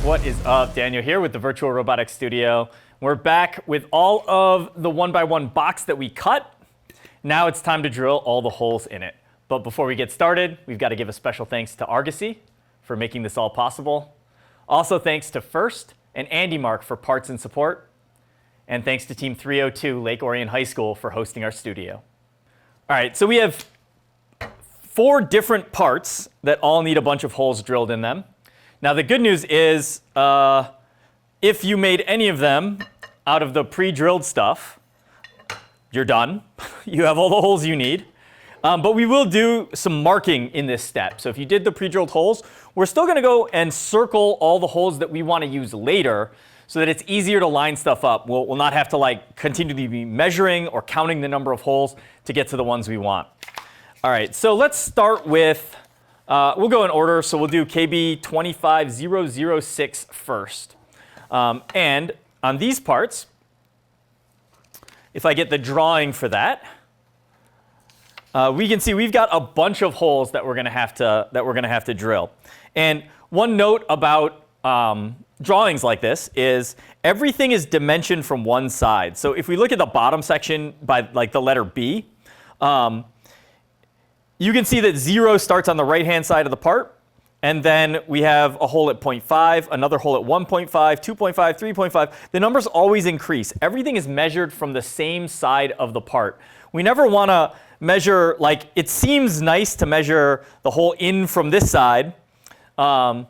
What is up? Daniel here with the Virtual Robotics Studio. We're back with all of the one-by-one box that we cut. Now it's time to drill all the holes in it. But before we get started, we've got to give a special thanks to Argosy for making this all possible. Also thanks to First and Andymark for parts and support. And thanks to Team 302 Lake Orion High School for hosting our studio. All right, so we have 4 different parts that all need a bunch of holes drilled in them. Now the good news is if you made any of them out of the pre-drilled stuff, you're done. You have all the holes you need. But we will do some marking in this step. So if you did the pre-drilled holes, we're still going to go and circle all the holes that we want to use later so that it's easier to line stuff up. We'll not have to continually be measuring or counting the number of holes to get to the ones we want. All right, so let's start with, we'll go in order. So we'll do KB 25006 first. And on these parts, if I get the drawing for that, we can see we've got a bunch of holes that we're going to have to drill. And one note about drawings like this is everything is dimensioned from one side. So if we look at the bottom section by the letter B, you can see that 0 starts on the right-hand side of the part. And then we have a hole at 0.5, another hole at 1.5, 2.5, 3.5. The numbers always increase. Everything is measured from the same side of the part. We never want to measure, it seems nice to measure the hole in from this side and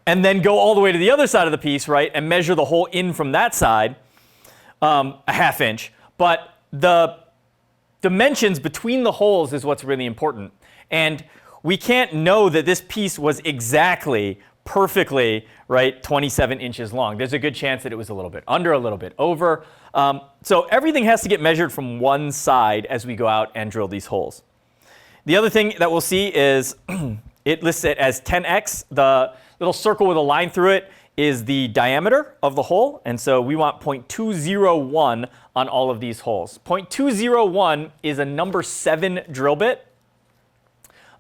then go all the way to the other side of the piece, right, and measure the hole in from that side a ½ inch. But the dimensions between the holes is what's really important. And we can't know that this piece was exactly, perfectly, right, 27 inches long. There's a good chance that it was a little bit under, a little bit over. So everything has to get measured from one side as we go out and drill these holes. The other thing that we'll see is it lists it as 10x. The little circle with a line through it is the diameter of the hole. And so we want 0.201 on all of these holes. 0.201 is a number 7 drill bit.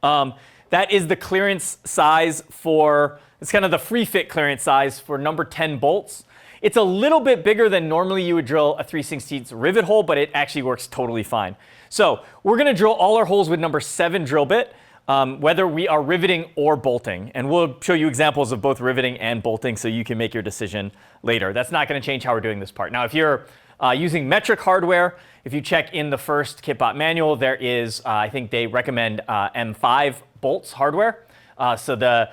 That is the clearance size for, it's kind of the free fit clearance size for number 10 bolts. It's a little bit bigger than normally you would drill a 3/16 rivet hole, but it actually works totally fine. So we're going to drill all our holes with number 7 drill bit, whether we are riveting or bolting. And we'll show you examples of both riveting and bolting so you can make your decision later. That's not going to change how we're doing this part. Now, if you're using metric hardware, if you check in the first KitBot manual, there is, I think they recommend M5 bolts hardware. So the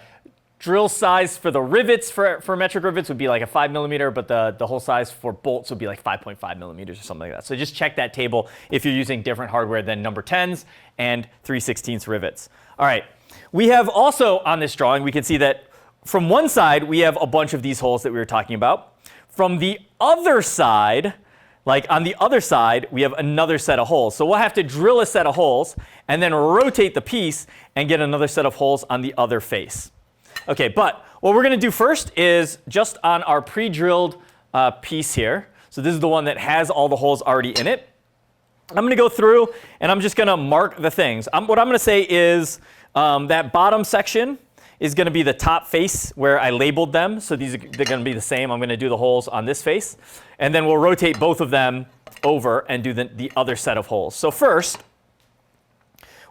drill size for the rivets for metric rivets would be like a 5mm, but the hole size for bolts would be like 5.5mm or something like that. So just check that table if you're using different hardware than number 10s and 3/16 rivets. All right, we have also on this drawing, we can see that from one side, we have a bunch of these holes that we were talking about. From the other side, on the other side, we have another set of holes. So we'll have to drill a set of holes and then rotate the piece and get another set of holes on the other face. Okay, but what we're going to do first is just on our pre-drilled piece here. So this is the one that has all the holes already in it. I'm going to go through and I'm just going to mark the things. What I'm going to say is that bottom section is going to be the top face where I labeled them. So they're going to be the same. I'm going to do the holes on this face. And then we'll rotate both of them over and do the other set of holes. So first,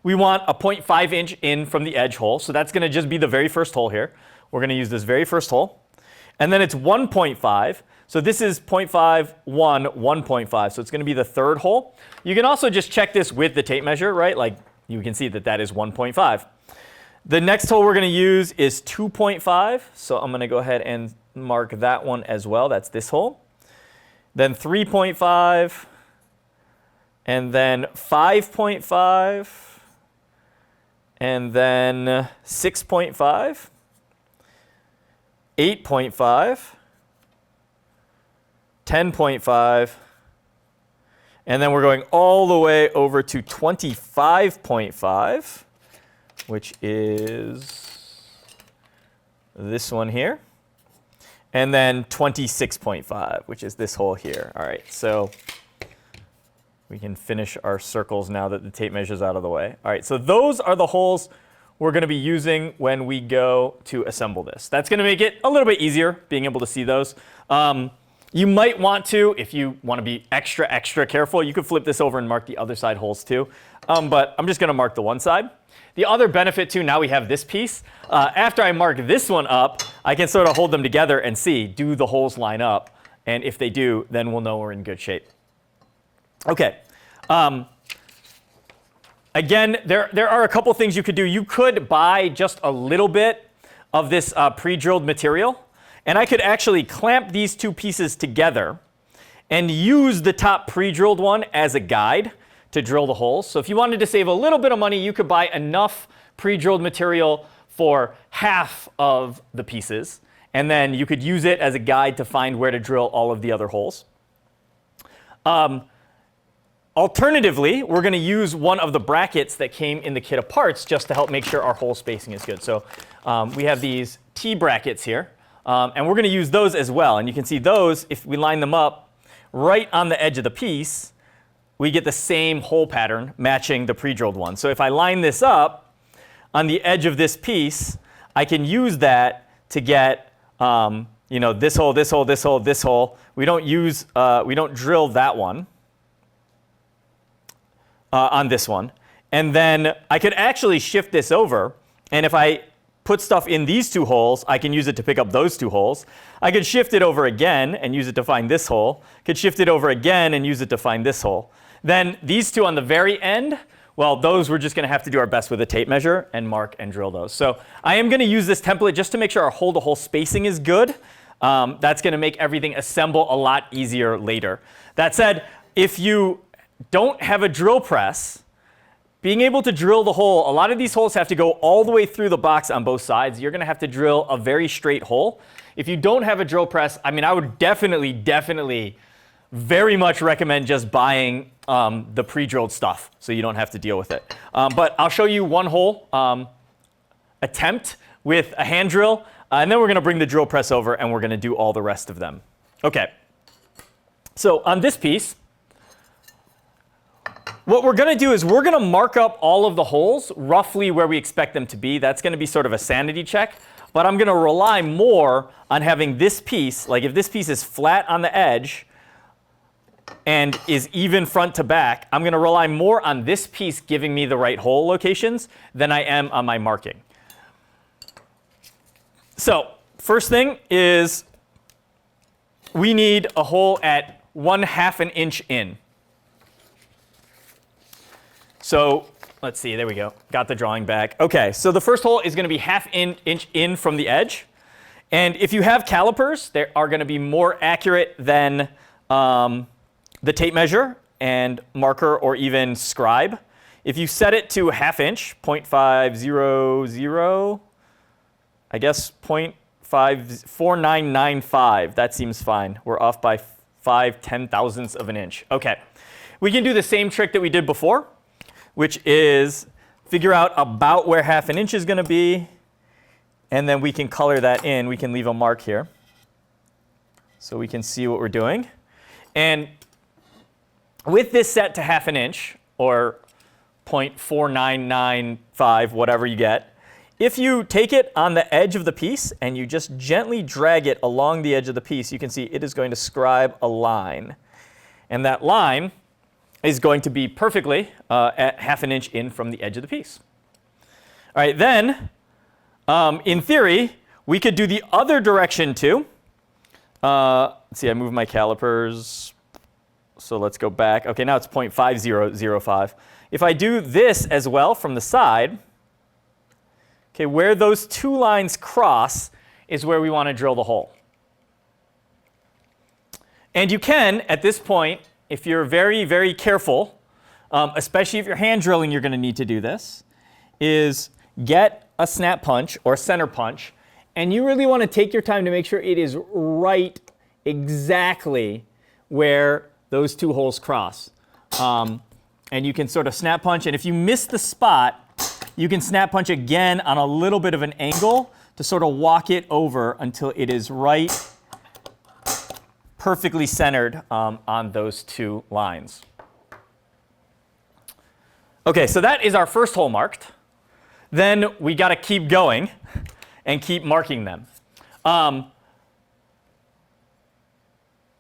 we want a 0.5 inch in from the edge hole. So that's going to just be the very first hole here. We're going to use this very first hole. And then it's 1.5. So this is 0.5, 1, 1.5. So it's going to be the third hole. You can also just check this with the tape measure, right? You can see that is 1.5. The next hole we're going to use is 2.5. So I'm going to go ahead and mark that one as well. That's this hole. Then 3.5. And then 5.5. And then 6.5. 8.5. 10.5. And then we're going all the way over to 25.5. Which is this one here. And then 26.5, which is this hole here. All right, so we can finish our circles now that the tape measure's out of the way. All right, so those are the holes we're going to be using when we go to assemble this. That's going to make it a little bit easier being able to see those. You might want to, if you want to be extra careful, you could flip this over and mark the other side holes too. But I'm just going to mark the one side. The other benefit too, now we have this piece. After I mark this one up, I can sort of hold them together and see, do the holes line up? And if they do, then we'll know we're in good shape. Okay. Again, there are a couple things you could do. You could buy just a little bit of this pre-drilled material. And I could actually clamp these two pieces together and use the top pre-drilled one as a guide to drill the holes. So if you wanted to save a little bit of money, you could buy enough pre-drilled material for half of the pieces. And then you could use it as a guide to find where to drill all of the other holes. Alternatively, we're going to use one of the brackets that came in the kit of parts just to help make sure our hole spacing is good. So we have these T brackets here. And we're going to use those as well. And you can see those, if we line them up right on the edge of the piece, we get the same hole pattern matching the pre-drilled one. So if I line this up on the edge of this piece, I can use that to get this hole, this hole, this hole, this hole. We don't drill that one on this one. And then I could actually shift this over. And if I put stuff in these two holes, I can use it to pick up those two holes. I could shift it over again and use it to find this hole. Could shift it over again and use it to find this hole. Then these two on the very end, well, those we're just going to have to do our best with a tape measure and mark and drill those. So I am going to use this template just to make sure our hole-to-hole spacing is good. That's going to make everything assemble a lot easier later. That said, if you don't have a drill press, being able to drill the hole, a lot of these holes have to go all the way through the box on both sides. You're going to have to drill a very straight hole. If you don't have a drill press, I mean, I would definitely very much recommend just buying the pre-drilled stuff so you don't have to deal with it. But I'll show you one hole attempt with a hand drill, and then we're going to bring the drill press over and we're going to do all the rest of them. Okay. So on this piece, what we're going to do is we're going to mark up all of the holes roughly where we expect them to be. That's going to be sort of a sanity check. But I'm going to rely more on having this piece, like if this piece is flat on the edge and is even front to back, I'm going to rely more on this piece giving me the right hole locations than I am on my marking. So first thing is we need a hole at 1/2 an inch in. So let's see, there we go. Got the drawing back. Okay, so the first hole is going to be 1/2 inch in from the edge. And if you have calipers, they are going to be more accurate than the tape measure and marker or even scribe. If you set it to 1/2 inch, 0.500, I guess 0.54995, that seems fine. We're off by 5/10,000ths of an inch. Okay, we can do the same trick that we did before, which is figure out about where 1/2 an inch is going to be, and then we can color that in. We can leave a mark here so we can see what we're doing. And with this set to 1/2 an inch, or 0.4995, whatever you get, if you take it on the edge of the piece and you just gently drag it along the edge of the piece, you can see it is going to scribe a line. And that line is going to be perfectly at 1/2 an inch in from the edge of the piece. All right, then, in theory, we could do the other direction too. Let's see, I moved my calipers. So let's go back. Okay, now it's 0.5005. If I do this as well from the side, okay, where those two lines cross is where we want to drill the hole. And you can, at this point, if you're very careful, especially if you're hand drilling, you're going to need to do this, is get a snap punch or center punch, and you really want to take your time to make sure it is right exactly where those two holes cross. And you can sort of snap punch, and if you miss the spot, you can snap punch again on a little bit of an angle to sort of walk it over until it is right perfectly centered on those two lines. Okay, so that is our first hole marked. then we got to keep going and keep marking them.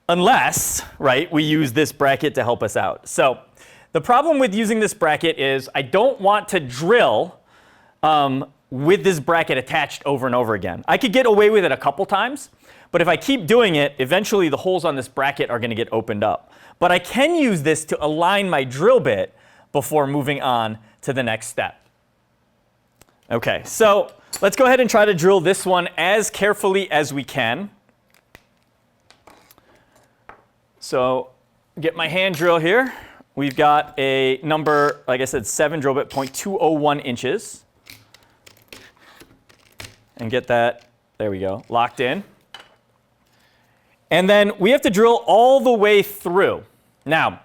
Unless, right, we use this bracket to help us out. So the problem with using this bracket is I don't want to drill with this bracket attached over and over again. I could get away with it a couple times, but if I keep doing it, eventually the holes on this bracket are going to get opened up. But I can use this to align my drill bit before moving on to the next step. Okay, so let's go ahead and try to drill this one as carefully as we can. So get my hand drill here. We've got a number, like I said, 7 drill bit, 0.201 inches. And get that, there we go, locked in. And then we have to drill all the way through. Now,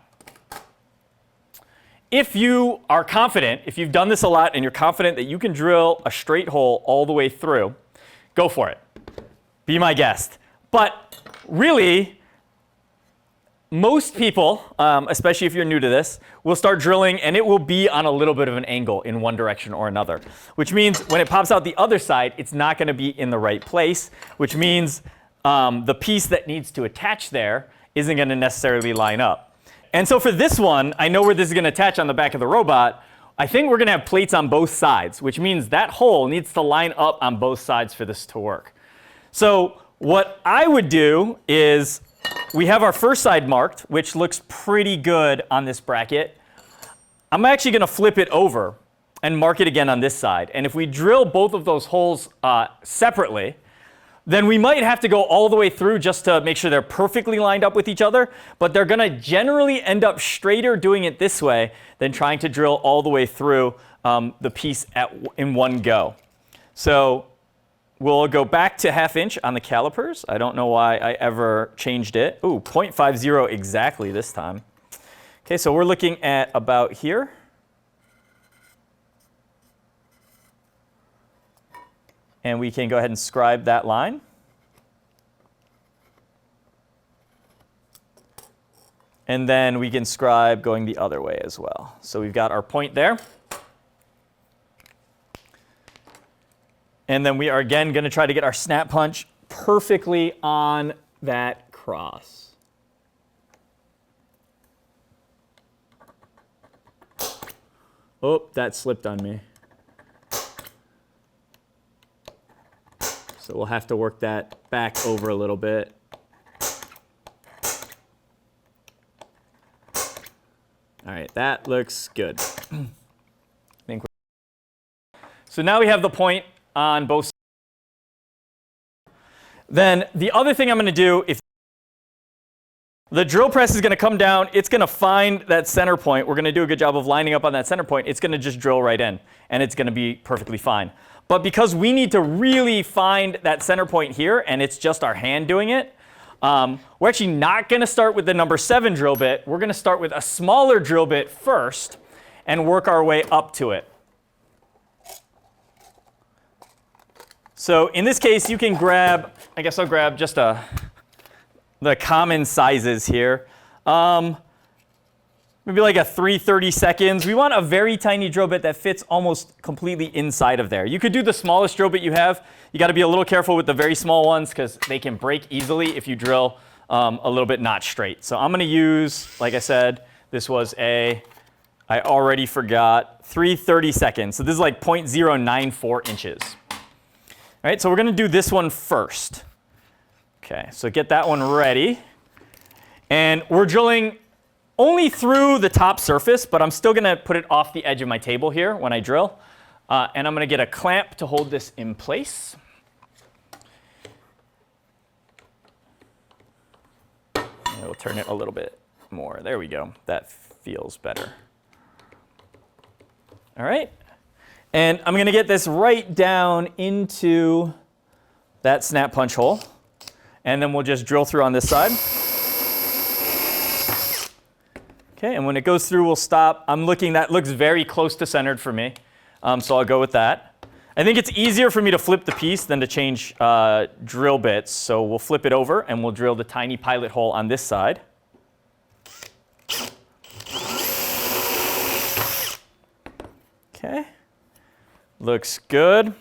if you are confident, if you've done this a lot and you're confident that you can drill a straight hole all the way through, go for it. Be my guest. But really, most people, especially if you're new to this, will start drilling and it will be on a little bit of an angle in one direction or another, which means when it pops out the other side, it's not going to be in the right place, which means the piece that needs to attach there isn't going to necessarily line up. And so for this one, I know where this is going to attach on the back of the robot. I think we're going to have plates on both sides, which means that hole needs to line up on both sides for this to work. So what I would do is we have our first side marked, which looks pretty good on this bracket. I'm actually going to flip it over and mark it again on this side. And if we drill both of those holes separately, then we might have to go all the way through just to make sure they're perfectly lined up with each other. But they're going to generally end up straighter doing it this way than trying to drill all the way through the piece in one go. So we'll go back to 1/2 inch on the calipers. I don't know why I ever changed it. Ooh, 0.50 exactly this time. Okay, so we're looking at about here. And we can go ahead and scribe that line. And then we can scribe going the other way as well. So we've got our point there. And then we are again going to try to get our snap punch perfectly on that cross. Oh, that slipped on me. So we'll have to work that back over a little bit. All right, that looks good. So now we have the point on both sides. Then the other thing I'm going to do, if the drill press is going to come down, it's going to find that center point. We're going to do a good job of lining up on that center point. It's going to just drill right in, and it's going to be perfectly fine. But because we need to really find that center point here, and it's just our hand doing it, we're actually not going to start with the number 7 drill bit. We're going to start with a smaller drill bit first and work our way up to it. So in this case, you can grab, I guess I'll grab just the common sizes here. Maybe like a 3/32. We want a very tiny drill bit that fits almost completely inside of there. You could do the smallest drill bit you have. You got to be a little careful with the very small ones because they can break easily if you drill a little bit not straight. So I'm going to use, like I said, this was I already forgot, 3/32. So this is like 0.094 inches. All right, so we're going to do this one first. Okay, so get that one ready. And we're drilling only through the top surface, but I'm still going to put it off the edge of my table here when I drill. And I'm going to get a clamp to hold this in place. And we'll turn it a little bit more. There we go. That feels better. All right. And I'm going to get this right down into that snap punch hole. And then we'll just drill through on this side. Okay, and when it goes through, we'll stop. I'm looking, that looks very close to centered for me. So I'll go with that. I think it's easier for me to flip the piece than to change drill bits. So we'll flip it over and we'll drill the tiny pilot hole on this side. Okay. Looks good.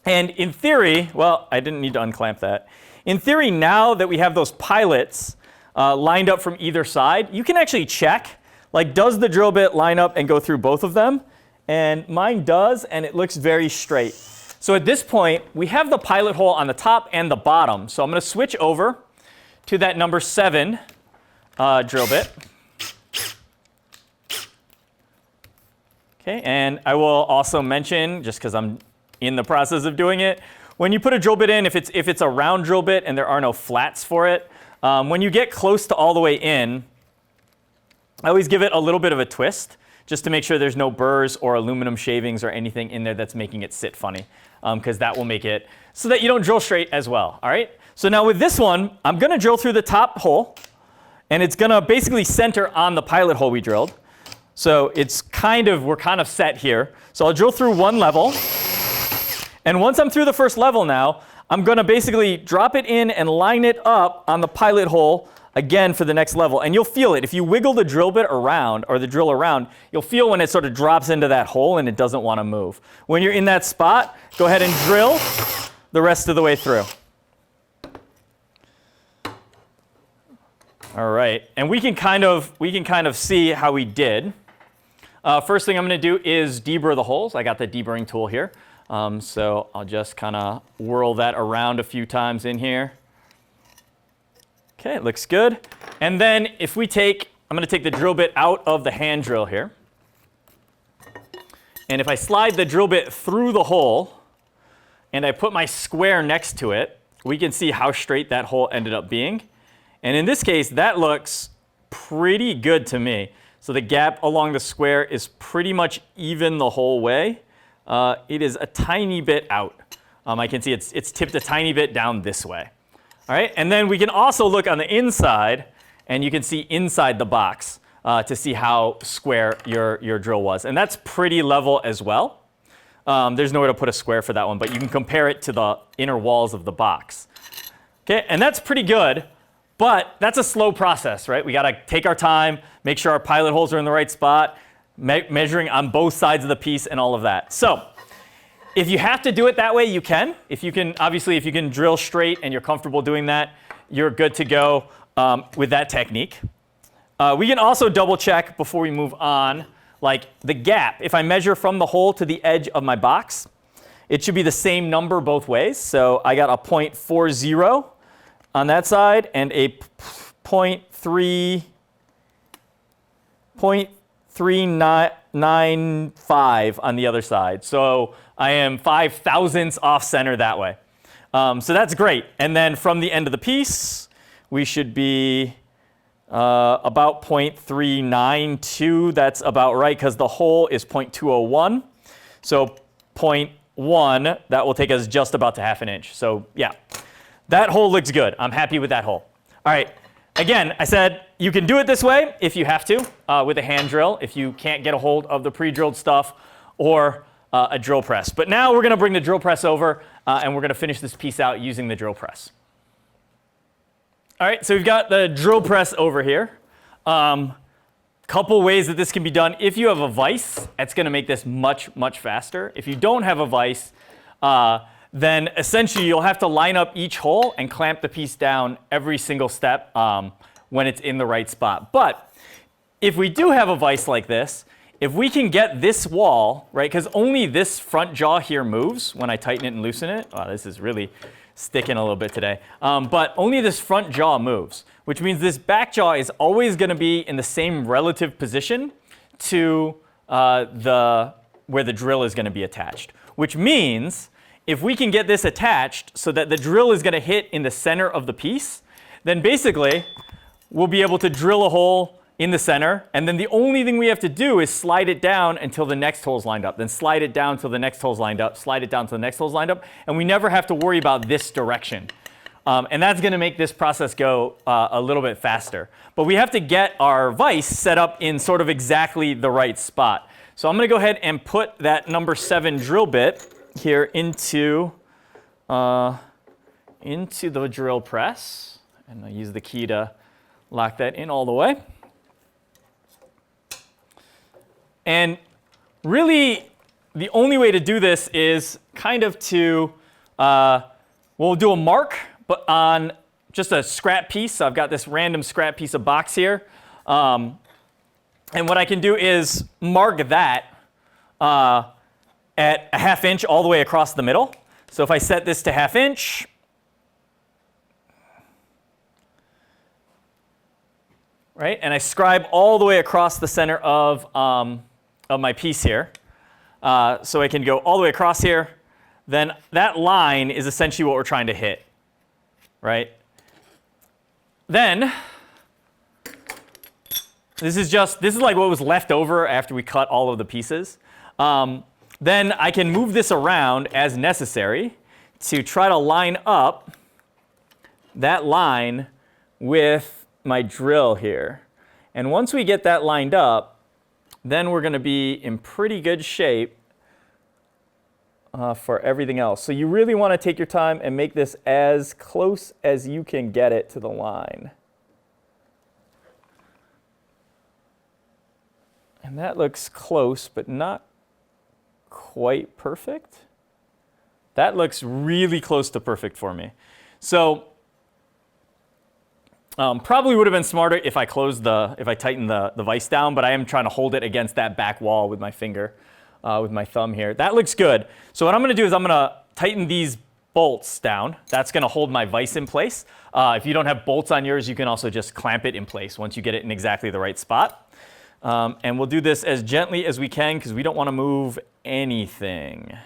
And in theory, well, I didn't need to unclamp that. In theory, now that we have those pilot lined up from either side, you can actually check, like, does the drill bit line up and go through both of them? And mine does, and it looks very straight. So at this point, we have the pilot hole on the top and the bottom. So I'm going to switch over to that number 7 drill bit. Okay, and I will also mention, just because I'm in the process of doing it, when you put a drill bit in, if it's a round drill bit and there are no flats for it, when you get close to all the way in, I always give it a little bit of a twist, just to make sure there's no burrs or aluminum shavings or anything in there that's making it sit funny, because that will make it so that you don't drill straight as well, all right? So now with this one, I'm going to drill through the top hole, and it's going to basically center on the pilot hole we drilled. So we're kind of set here. So I'll drill through one level, and once I'm through the first level now, I'm going to basically drop it in and line it up on the pilot hole again for the next level. And you'll feel it. If you wiggle the drill bit around, or the drill around, you'll feel when it sort of drops into that hole and it doesn't want to move. When you're in that spot, go ahead and drill the rest of the way through. All right, and we can kind of see how we did. First thing I'm going to do is deburr the holes. I got the deburring tool here. So I'll just kind of whirl that around a few times in here. Okay, it looks good. And then I'm going to take the drill bit out of the hand drill here. And if I slide the drill bit through the hole and I put my square next to it, we can see how straight that hole ended up being. And in this case, that looks pretty good to me. So the gap along the square is pretty much even the whole way. It is a tiny bit out. I can see it's tipped a tiny bit down this way. All right, and then we can also look on the inside, and you can see inside the box to see how square your drill was. And that's pretty level as well. There's nowhere to put a square for that one, but you can compare it to the inner walls of the box. Okay, and that's pretty good, but that's a slow process, right? We got to take our time, make sure our pilot holes are in the right spot, measuring on both sides of the piece and all of that. So if you have to do it that way, you can. If you can drill straight and you're comfortable doing that, you're good to go with that technique. We can also double check before we move on, like the gap. If I measure from the hole to the edge of my box, it should be the same number both ways. So I got a 0.40 on that side and a 0.395 on the other side. So I am 5 thousandths off center that way. So that's great. And then from the end of the piece, we should be about 0.392. That's about right because the hole is 0.201. So 0.1, that will take us just about to ½ inch. So yeah, that hole looks good. I'm happy with that hole. All right. Again, I said you can do it this way if you have to with a hand drill, if you can't get a hold of the pre-drilled stuff or a drill press. But now we're going to bring the drill press over and we're going to finish this piece out using the drill press. All right, so we've got the drill press over here. Couple ways that this can be done. If you have a vise, that's going to make this much, much faster. If you don't have a vise, then essentially you'll have to line up each hole and clamp the piece down every single step when it's in the right spot. But if we do have a vise like this, if we can get this wall, right, because only this front jaw here moves when I tighten it and loosen it. Oh, this is really sticking a little bit today. But only this front jaw moves, which means this back jaw is always going to be in the same relative position to where the drill is going to be attached, which means if we can get this attached so that the drill is going to hit in the center of the piece, then basically we'll be able to drill a hole in the center, and then the only thing we have to do is slide it down until the next hole's lined up, then slide it down until the next hole's lined up, slide it down until the next hole's lined up, and we never have to worry about this direction. And that's going to make this process go a little bit faster. But we have to get our vise set up in sort of exactly the right spot. So I'm going to go ahead and put that number 7 drill bit here into the drill press, and I'll use the key to lock that in all the way. And really, the only way to do this is kind of to, we'll do a mark, but on just a scrap piece. So I've got this random scrap piece of box here. And what I can do is mark that at a 1/2 inch all the way across the middle. So if I set this to 1/2 inch, right, and I scribe all the way across the center of my piece here, so I can go all the way across here, then that line is essentially what we're trying to hit, right? Then, this is like what was left over after we cut all of the pieces. Then I can move this around as necessary to try to line up that line with my drill here. And once we get that lined up, then we're going to be in pretty good shape for everything else. So you really want to take your time and make this as close as you can get it to the line. And that looks close, but not quite perfect. That looks really close to perfect for me. So probably would have been smarter if I tightened the vise down, but I am trying to hold it against that back wall with my finger, with my thumb here. That looks good. So what I'm going to do is I'm going to tighten these bolts down. That's going to hold my vise in place. If you don't have bolts on yours, you can also just clamp it in place once you get it in exactly the right spot. And we'll do this as gently as we can because we don't want to move anything.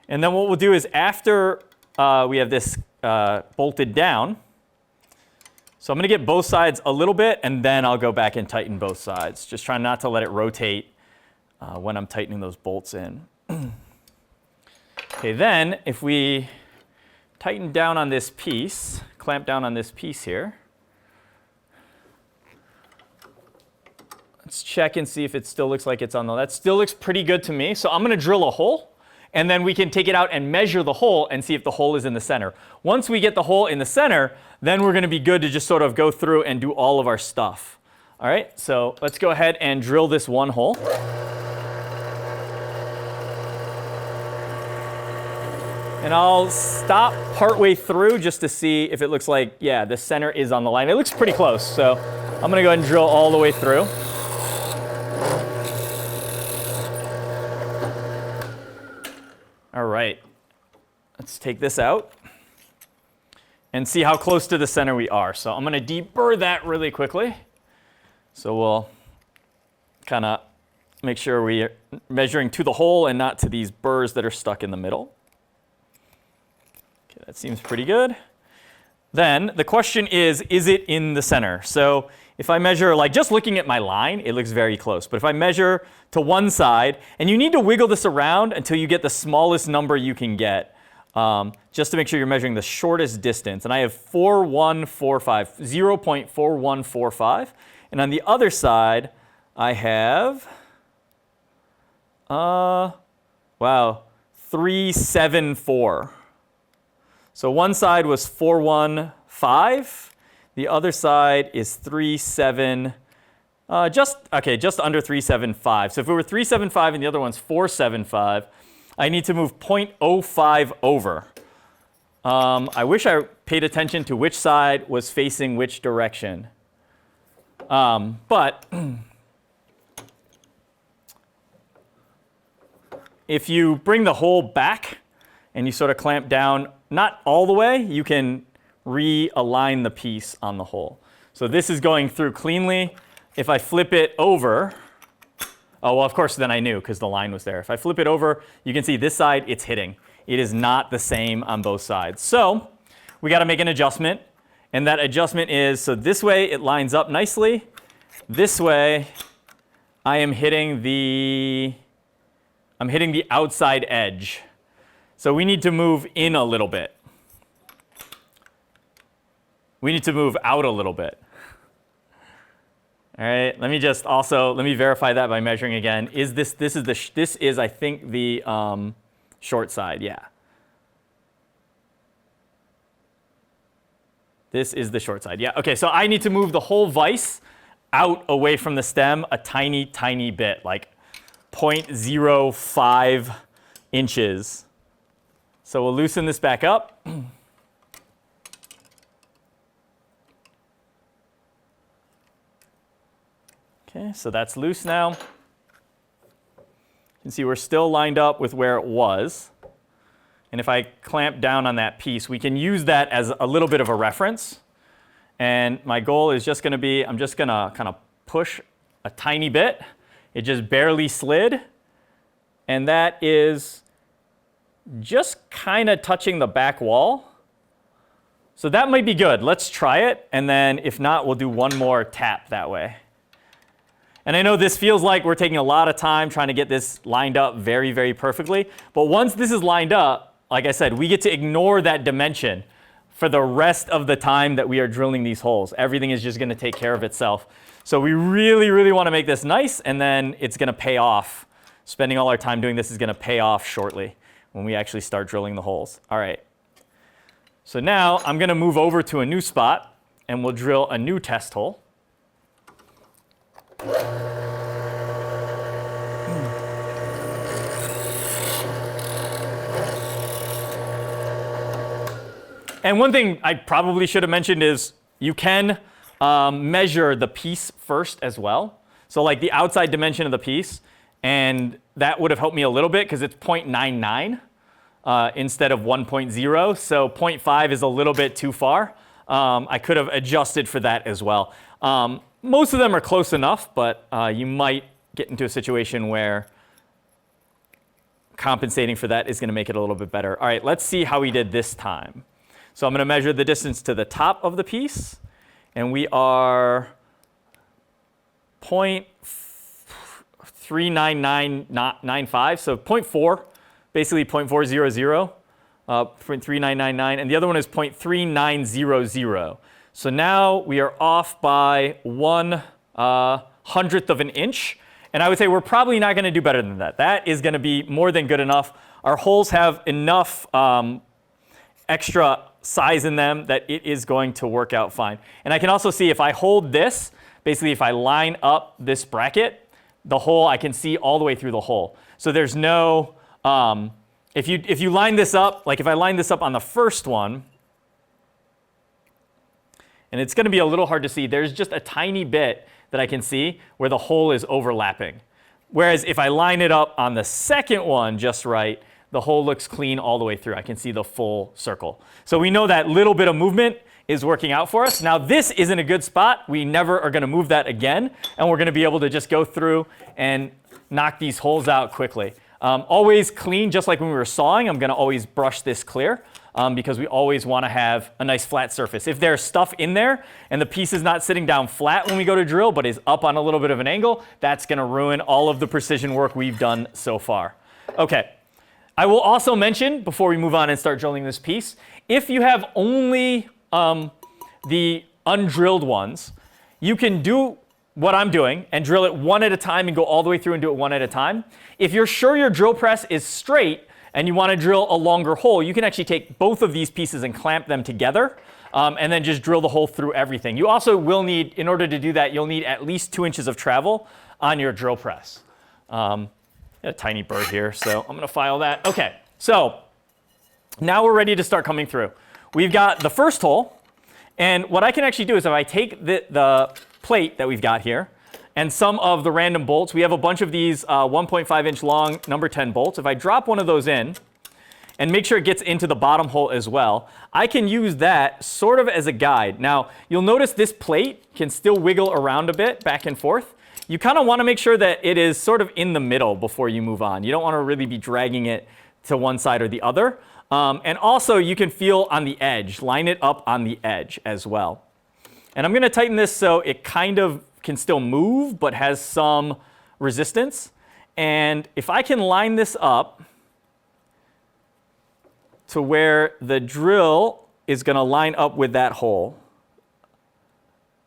And then what we'll do is after we have this bolted down, so I'm going to get both sides a little bit, and then I'll go back and tighten both sides. Just trying not to let it rotate when I'm tightening those bolts in. Okay, then if we tighten down on this piece, clamp down on this piece here, let's check and see if it still looks like it's on the, that still looks pretty good to me. So I'm going to drill a hole. And then we can take it out and measure the hole and see if the hole is in the center. Once we get the hole in the center, then we're going to be good to just sort of go through and do all of our stuff. All right, so let's go ahead and drill this one hole. And I'll stop partway through just to see if it looks like, yeah, the center is on the line. It looks pretty close, so I'm going to go ahead and drill all the way through. All right, let's take this out and see how close to the center we are. So I'm going to deburr that really quickly. So we'll kind of make sure we're measuring to the hole and not to these burrs that are stuck in the middle. Okay, that seems pretty good. Then the question is it in the center? So if I measure, like just looking at my line, it looks very close. But if I measure to one side, and you need to wiggle this around until you get the smallest number you can get, just to make sure you're measuring the shortest distance. And I have 0.4145. And on the other side, I have, 374. So one side was 415. The other side is 37, just under 375. So if it were 375 and the other one's 475, I need to move 0.05 over. I wish I paid attention to which side was facing which direction. But if you bring the hole back and you sort of clamp down, not all the way, you can realign the piece on the hole. So this is going through cleanly. If I flip it over, oh, well, of course, then I knew because the line was there. If I flip it over, you can see this side, it's hitting. It is not the same on both sides. So we got to make an adjustment. And that adjustment is, so this way it lines up nicely. This way, I am hitting the outside edge. So we need to move in a little bit. We need to move out a little bit. All right, let me verify that by measuring again. This is I think the short side, yeah. This is the short side. Yeah, okay, so I need to move the whole vise out away from the stem a tiny, tiny bit, like 0.05 inches. So we'll loosen this back up. Okay, so that's loose now. You can see we're still lined up with where it was. And if I clamp down on that piece, we can use that as a little bit of a reference. And my goal is just going to be, I'm just going to kind of push a tiny bit. It just barely slid. And that is just kind of touching the back wall. So that might be good. Let's try it. And then if not, we'll do one more tap that way. And I know this feels like we're taking a lot of time trying to get this lined up very, very perfectly. But once this is lined up, like I said, we get to ignore that dimension for the rest of the time that we are drilling these holes. Everything is just going to take care of itself. So we really, really want to make this nice, and then it's going to pay off. Spending all our time doing this is going to pay off shortly when we actually start drilling the holes. All right. So now I'm going to move over to a new spot, and we'll drill a new test hole. And one thing I probably should have mentioned is you can measure the piece first as well. So like the outside dimension of the piece, and that would have helped me a little bit because it's 0.99 instead of 1.0. So 0.5 is a little bit too far. I could have adjusted for that as well. Most of them are close enough, but you might get into a situation where compensating for that is going to make it a little bit better. All right, let's see how we did this time. So I'm going to measure the distance to the top of the piece, and we are 0.39995, so 0.4, basically 0.400, 0.3999, and the other one is 0.3900. So now we are off by 1/100th of an inch, and I would say we're probably not going to do better than that. That is going to be more than good enough. Our holes have enough extra size in them that it is going to work out fine. And I can also see if I hold this, basically if I line up this bracket, the hole, I can see all the way through the hole. So there's no, if you line this up, like if I line this up on the first one, and it's going to be a little hard to see, there's just a tiny bit that I can see where the hole is overlapping. Whereas if I line it up on the second one just right, the hole looks clean all the way through. I can see the full circle. So we know that little bit of movement is working out for us. Now this isn't a good spot. We never are going to move that again, and we're going to be able to just go through and knock these holes out quickly. Always clean, just like when we were sawing. I'm going to always brush this clear because we always want to have a nice flat surface. If there's stuff in there and the piece is not sitting down flat when we go to drill but is up on a little bit of an angle, that's going to ruin all of the precision work we've done so far. Okay. I will also mention, before we move on and start drilling this piece, if you have only the undrilled ones, you can do what I'm doing and drill it one at a time and go all the way through and do it one at a time. If you're sure your drill press is straight and you want to drill a longer hole, you can actually take both of these pieces and clamp them together and then just drill the hole through everything. You also will need, in order to do that, you'll need at least 2 inches of travel on your drill press. A tiny bird here, so I'm going to file that. Okay, so now we're ready to start coming through. We've got the first hole, and what I can actually do is if I take the plate that we've got here and some of the random bolts, we have a bunch of these 1.5 inch long number 10 bolts. If I drop one of those in and make sure it gets into the bottom hole as well, I can use that sort of as a guide. Now, you'll notice this plate can still wiggle around a bit back and forth. You kind of want to make sure that it is sort of in the middle before you move on. You don't want to really be dragging it to one side or the other. And also you can feel on the edge, line it up on the edge as well. And I'm going to tighten this so it kind of can still move but has some resistance. And if I can line this up to where the drill is going to line up with that hole,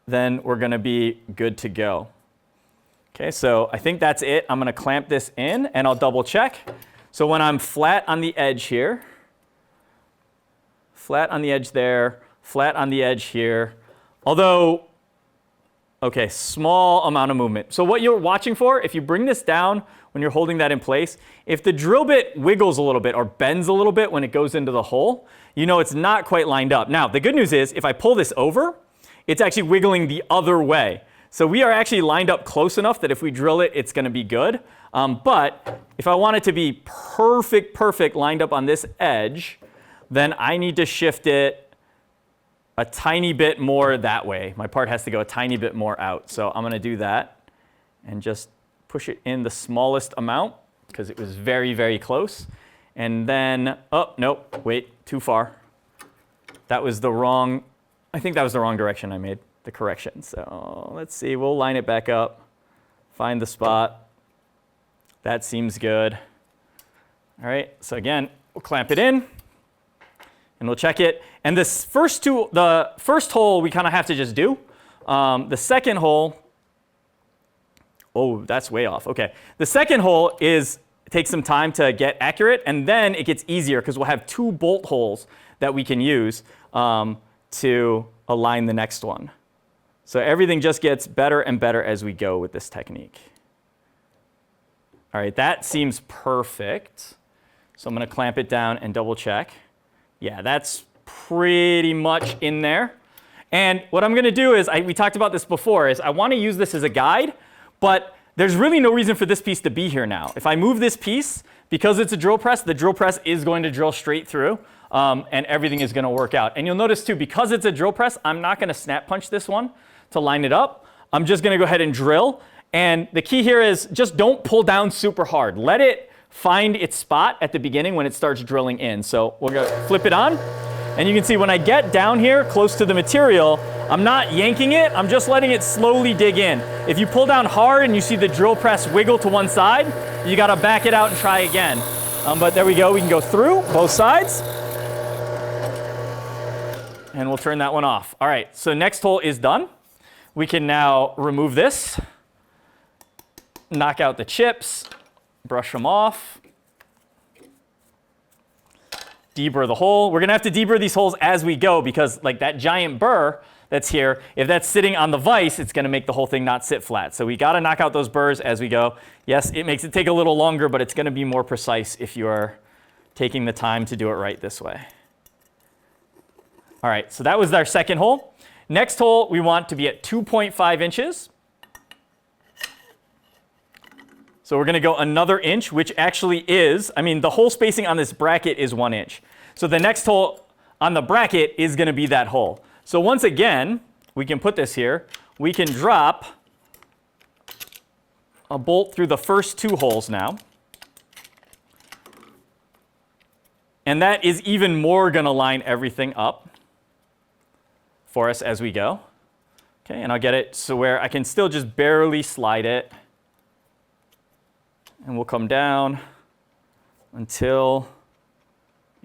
then we're going to be good to go. Okay, so I think that's it. I'm going to clamp this in and I'll double check. So when I'm flat on the edge here, flat on the edge there, flat on the edge here. Although, okay, small amount of movement. So what you're watching for, if you bring this down when you're holding that in place, if the drill bit wiggles a little bit or bends a little bit when it goes into the hole, you know it's not quite lined up. Now, the good news is if I pull this over, it's actually wiggling the other way. So we are actually lined up close enough that if we drill it, it's going to be good. But if I want it to be perfect lined up on this edge, then I need to shift it a tiny bit more that way. My part has to go a tiny bit more out. So I'm going to do that and just push it in the smallest amount because it was very close. And then, oh, nope, wait, too far. That was the wrong, I think that was the wrong direction I made the correction. So let's see, we'll line it back up, find the spot. That seems good. All right, so again, we'll clamp it in and we'll check it. And the first hole we kind of have to just do. The second hole, oh, that's way off. Okay, the second hole takes some time to get accurate, and then it gets easier because we'll have 2 bolt holes that we can use to align the next one. So everything just gets better and better as we go with this technique. All right, that seems perfect. So I'm going to clamp it down and double check. Yeah, that's pretty much in there. And what I'm going to do is, we talked about this before, is I want to use this as a guide, but there's really no reason for this piece to be here now. If I move this piece, because it's a drill press, the drill press is going to drill straight through, and everything is going to work out. And you'll notice too, because it's a drill press, I'm not going to snap punch this one to line it up. I'm just going to go ahead and drill. And the key here is just don't pull down super hard. Let it find its spot at the beginning when it starts drilling in. So we're going to flip it on. And you can see when I get down here close to the material, I'm not yanking it, I'm just letting it slowly dig in. If you pull down hard and you see the drill press wiggle to one side, you got to back it out and try again. But there we go, we can go through both sides. And we'll turn that one off. All right, so next hole is done. We can now remove this, knock out the chips, brush them off, deburr the hole. We're going to have to deburr these holes as we go because like that giant burr that's here, if that's sitting on the vise, it's going to make the whole thing not sit flat. So we got to knock out those burrs as we go. Yes, it makes it take a little longer, but it's going to be more precise if you are taking the time to do it right this way. All right, so that was our second hole. Next hole, we want to be at 2.5 inches. So we're going to go another inch, which actually is, the hole spacing on this bracket is 1 inch. So the next hole on the bracket is going to be that hole. So once again, we can put this here. We can drop a bolt through the first 2 holes now. And that is even more going to line everything up for us as we go. Okay, and I'll get it so where I can still just barely slide it. And we'll come down until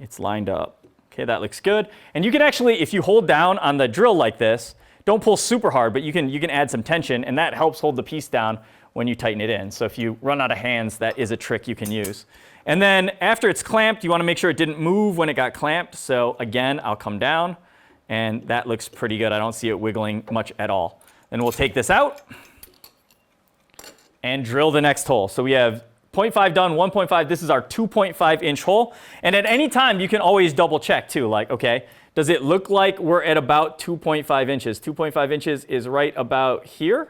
it's lined up. Okay, that looks good. And you can actually, if you hold down on the drill like this, don't pull super hard, but you can add some tension, and that helps hold the piece down when you tighten it in. So if you run out of hands, that is a trick you can use. And then after it's clamped, you want to make sure it didn't move when it got clamped. So again, I'll come down, and that looks pretty good. I don't see it wiggling much at all. Then we'll take this out and drill the next hole. So we have 0.5 done, 1.5. This is our 2.5 inch hole. And at any time, you can always double check too. Like, okay, does it look like we're at about 2.5 inches? 2.5 inches is right about here.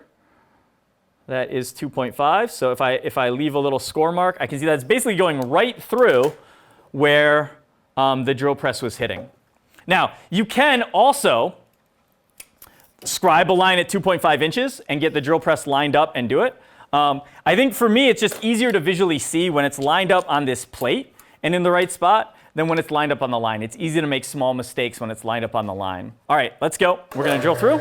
That is 2.5. So if I leave a little score mark, I can see that's basically going right through where the drill press was hitting. Now, you can also scribe a line at 2.5 inches and get the drill press lined up and do it. I think for me, it's just easier to visually see when it's lined up on this plate and in the right spot than when it's lined up on the line. It's easy to make small mistakes when it's lined up on the line. All right, let's go. We're going to drill through.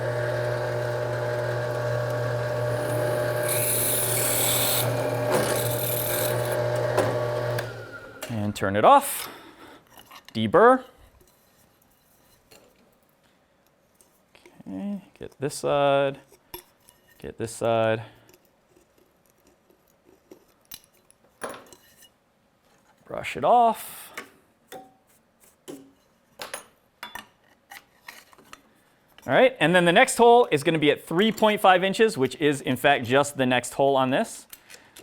And turn it off. Deburr. Okay, get this side. Get this side. Brush it off. All right, and then the next hole is going to be at 3.5 inches, which is in fact just the next hole on this.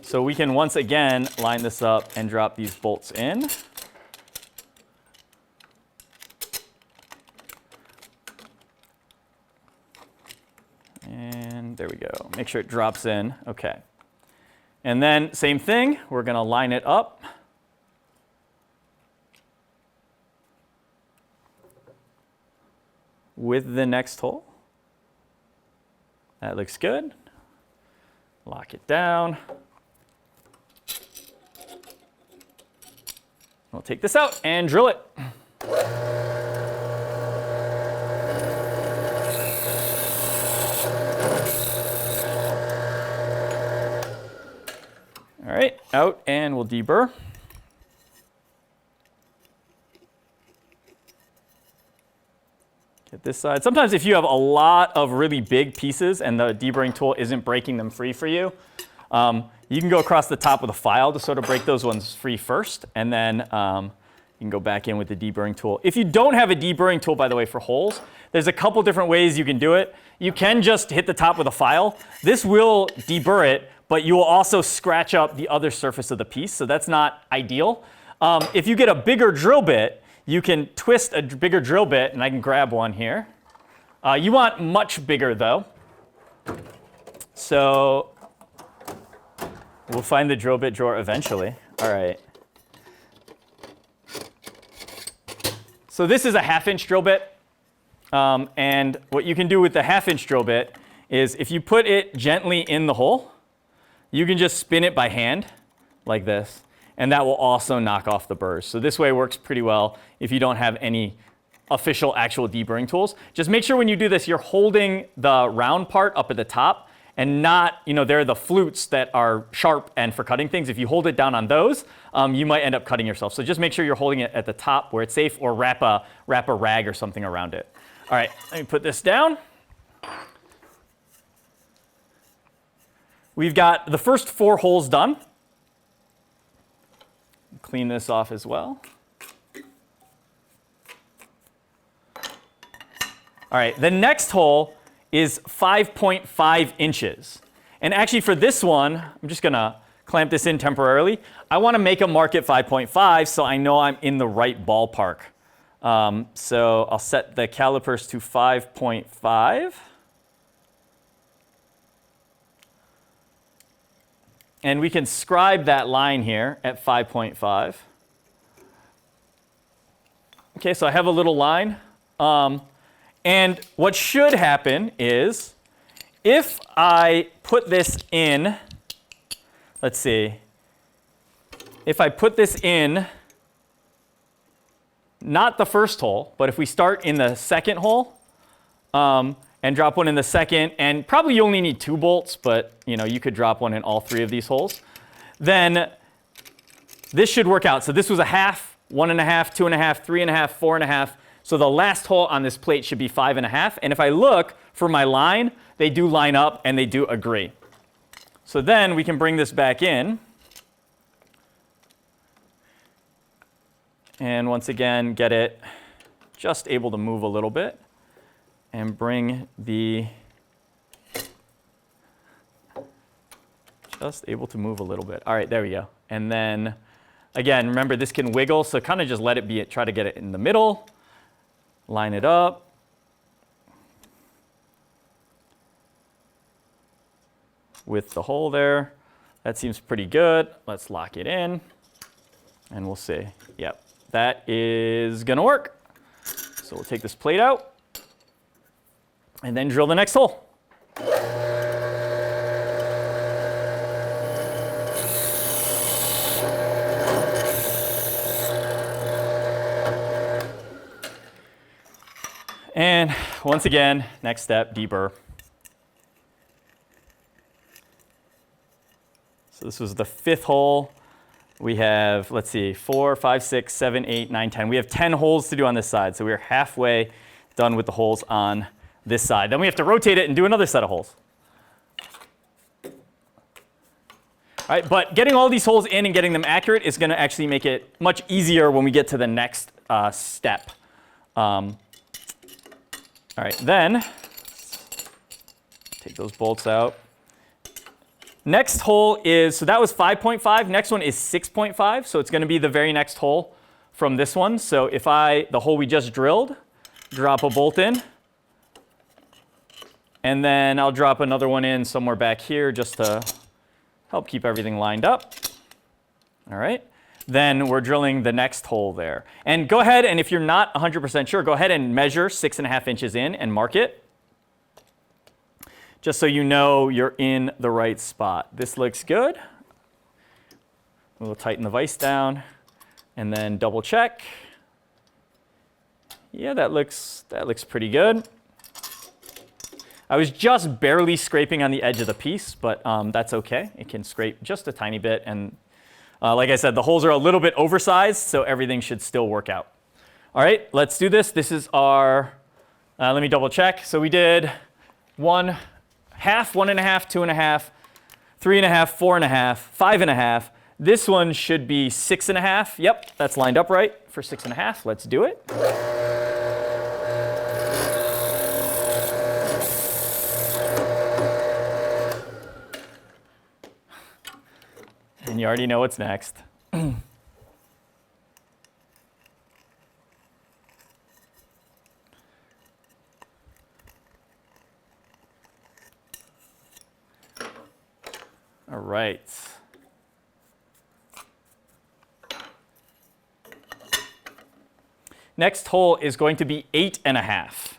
So we can once again line this up and drop these bolts in. And there we go. Make sure it drops in. Okay. And then same thing, we're going to line it up. With the next hole. That looks good. Lock it down. We'll take this out and drill it. All right, out, and we'll deburr. Get this side. Sometimes if you have a lot of really big pieces and the deburring tool isn't breaking them free for you, you can go across the top with a file to sort of break those ones free first, and then you can go back in with the deburring tool. If you don't have a deburring tool, by the way, for holes, there's a couple different ways you can do it. You can just hit the top with a file. This will deburr it, but you will also scratch up the other surface of the piece, so that's not ideal. If you get a bigger drill bit, you can twist a bigger drill bit, and I can grab one here. You want much bigger, though. So we'll find the drill bit drawer eventually. All right. So this is a 1/2 inch drill bit. And what you can do with the 1/2 inch drill bit is if you put it gently in the hole, you can just spin it by hand like this. And that will also knock off the burrs. So this way works pretty well if you don't have any official actual deburring tools. Just make sure when you do this, you're holding the round part up at the top and not, there are the flutes that are sharp and for cutting things. If you hold it down on those, you might end up cutting yourself. So just make sure you're holding it at the top where it's safe, or wrap a rag or something around it. All right, let me put this down. We've got the first 4 holes done. Clean this off as well. All right, the next hole is 5.5 inches. And actually for this one, I'm just gonna clamp this in temporarily. I wanna make a mark at 5.5 so I know I'm in the right ballpark. So I'll set the calipers to 5.5. And we can scribe that line here at 5.5. Okay, so I have a little line. And what should happen is if I put this in, let's see, if I put this in, not the first hole, but if we start in the second hole, and drop one in the second, and probably you only need 2 bolts, but you could drop one in all 3 of these holes, then this should work out. So this was a 1/2, 1.5, 2.5, 3.5, 4.5. So the last hole on this plate should be 5.5. And if I look for my line, they do line up and they do agree. So then we can bring this back in. And once again, get it just able to move a little bit. And bring just able to move a little bit. All right, there we go. And then, again, remember this can wiggle, so kind of just let it be, try to get it in the middle, line it up. With the hole there. That seems pretty good. Let's lock it in, and we'll see. Yep, that is gonna work. So we'll take this plate out. And then drill the next hole. And once again, next step, deburr. So this was the 5th hole. We have, let's see, 4, 5, 6, 7, 8, 9, 10. We have 10 holes to do on this side, so we're halfway done with the holes on this side. Then we have to rotate it and do another set of holes. All right, but getting all these holes in and getting them accurate is going to actually make it much easier when we get to the next step. All right, then take those bolts out. Next hole is, so that was 5.5. Next one is 6.5. So it's going to be the very next hole from this one. So if the hole we just drilled, drop a bolt in, and then I'll drop another one in somewhere back here just to help keep everything lined up. All right. Then we're drilling the next hole there. And go ahead, and if you're not 100% sure, go ahead and measure 6.5 inches in and mark it, just so you know you're in the right spot. This looks good. We'll tighten the vise down and then double check. Yeah, that looks pretty good. I was just barely scraping on the edge of the piece, but that's okay. It can scrape just a tiny bit, and like I said, the holes are a little bit oversized, so everything should still work out. All right, let's do this. This is our, let me double check. So we did 1.5, 1.5, 2.5, 3.5, 4.5, 5.5. This one should be 6.5. Yep, that's lined up right for 6.5. Let's do it. And you already know what's next. All right. Next hole is going to be 8.5.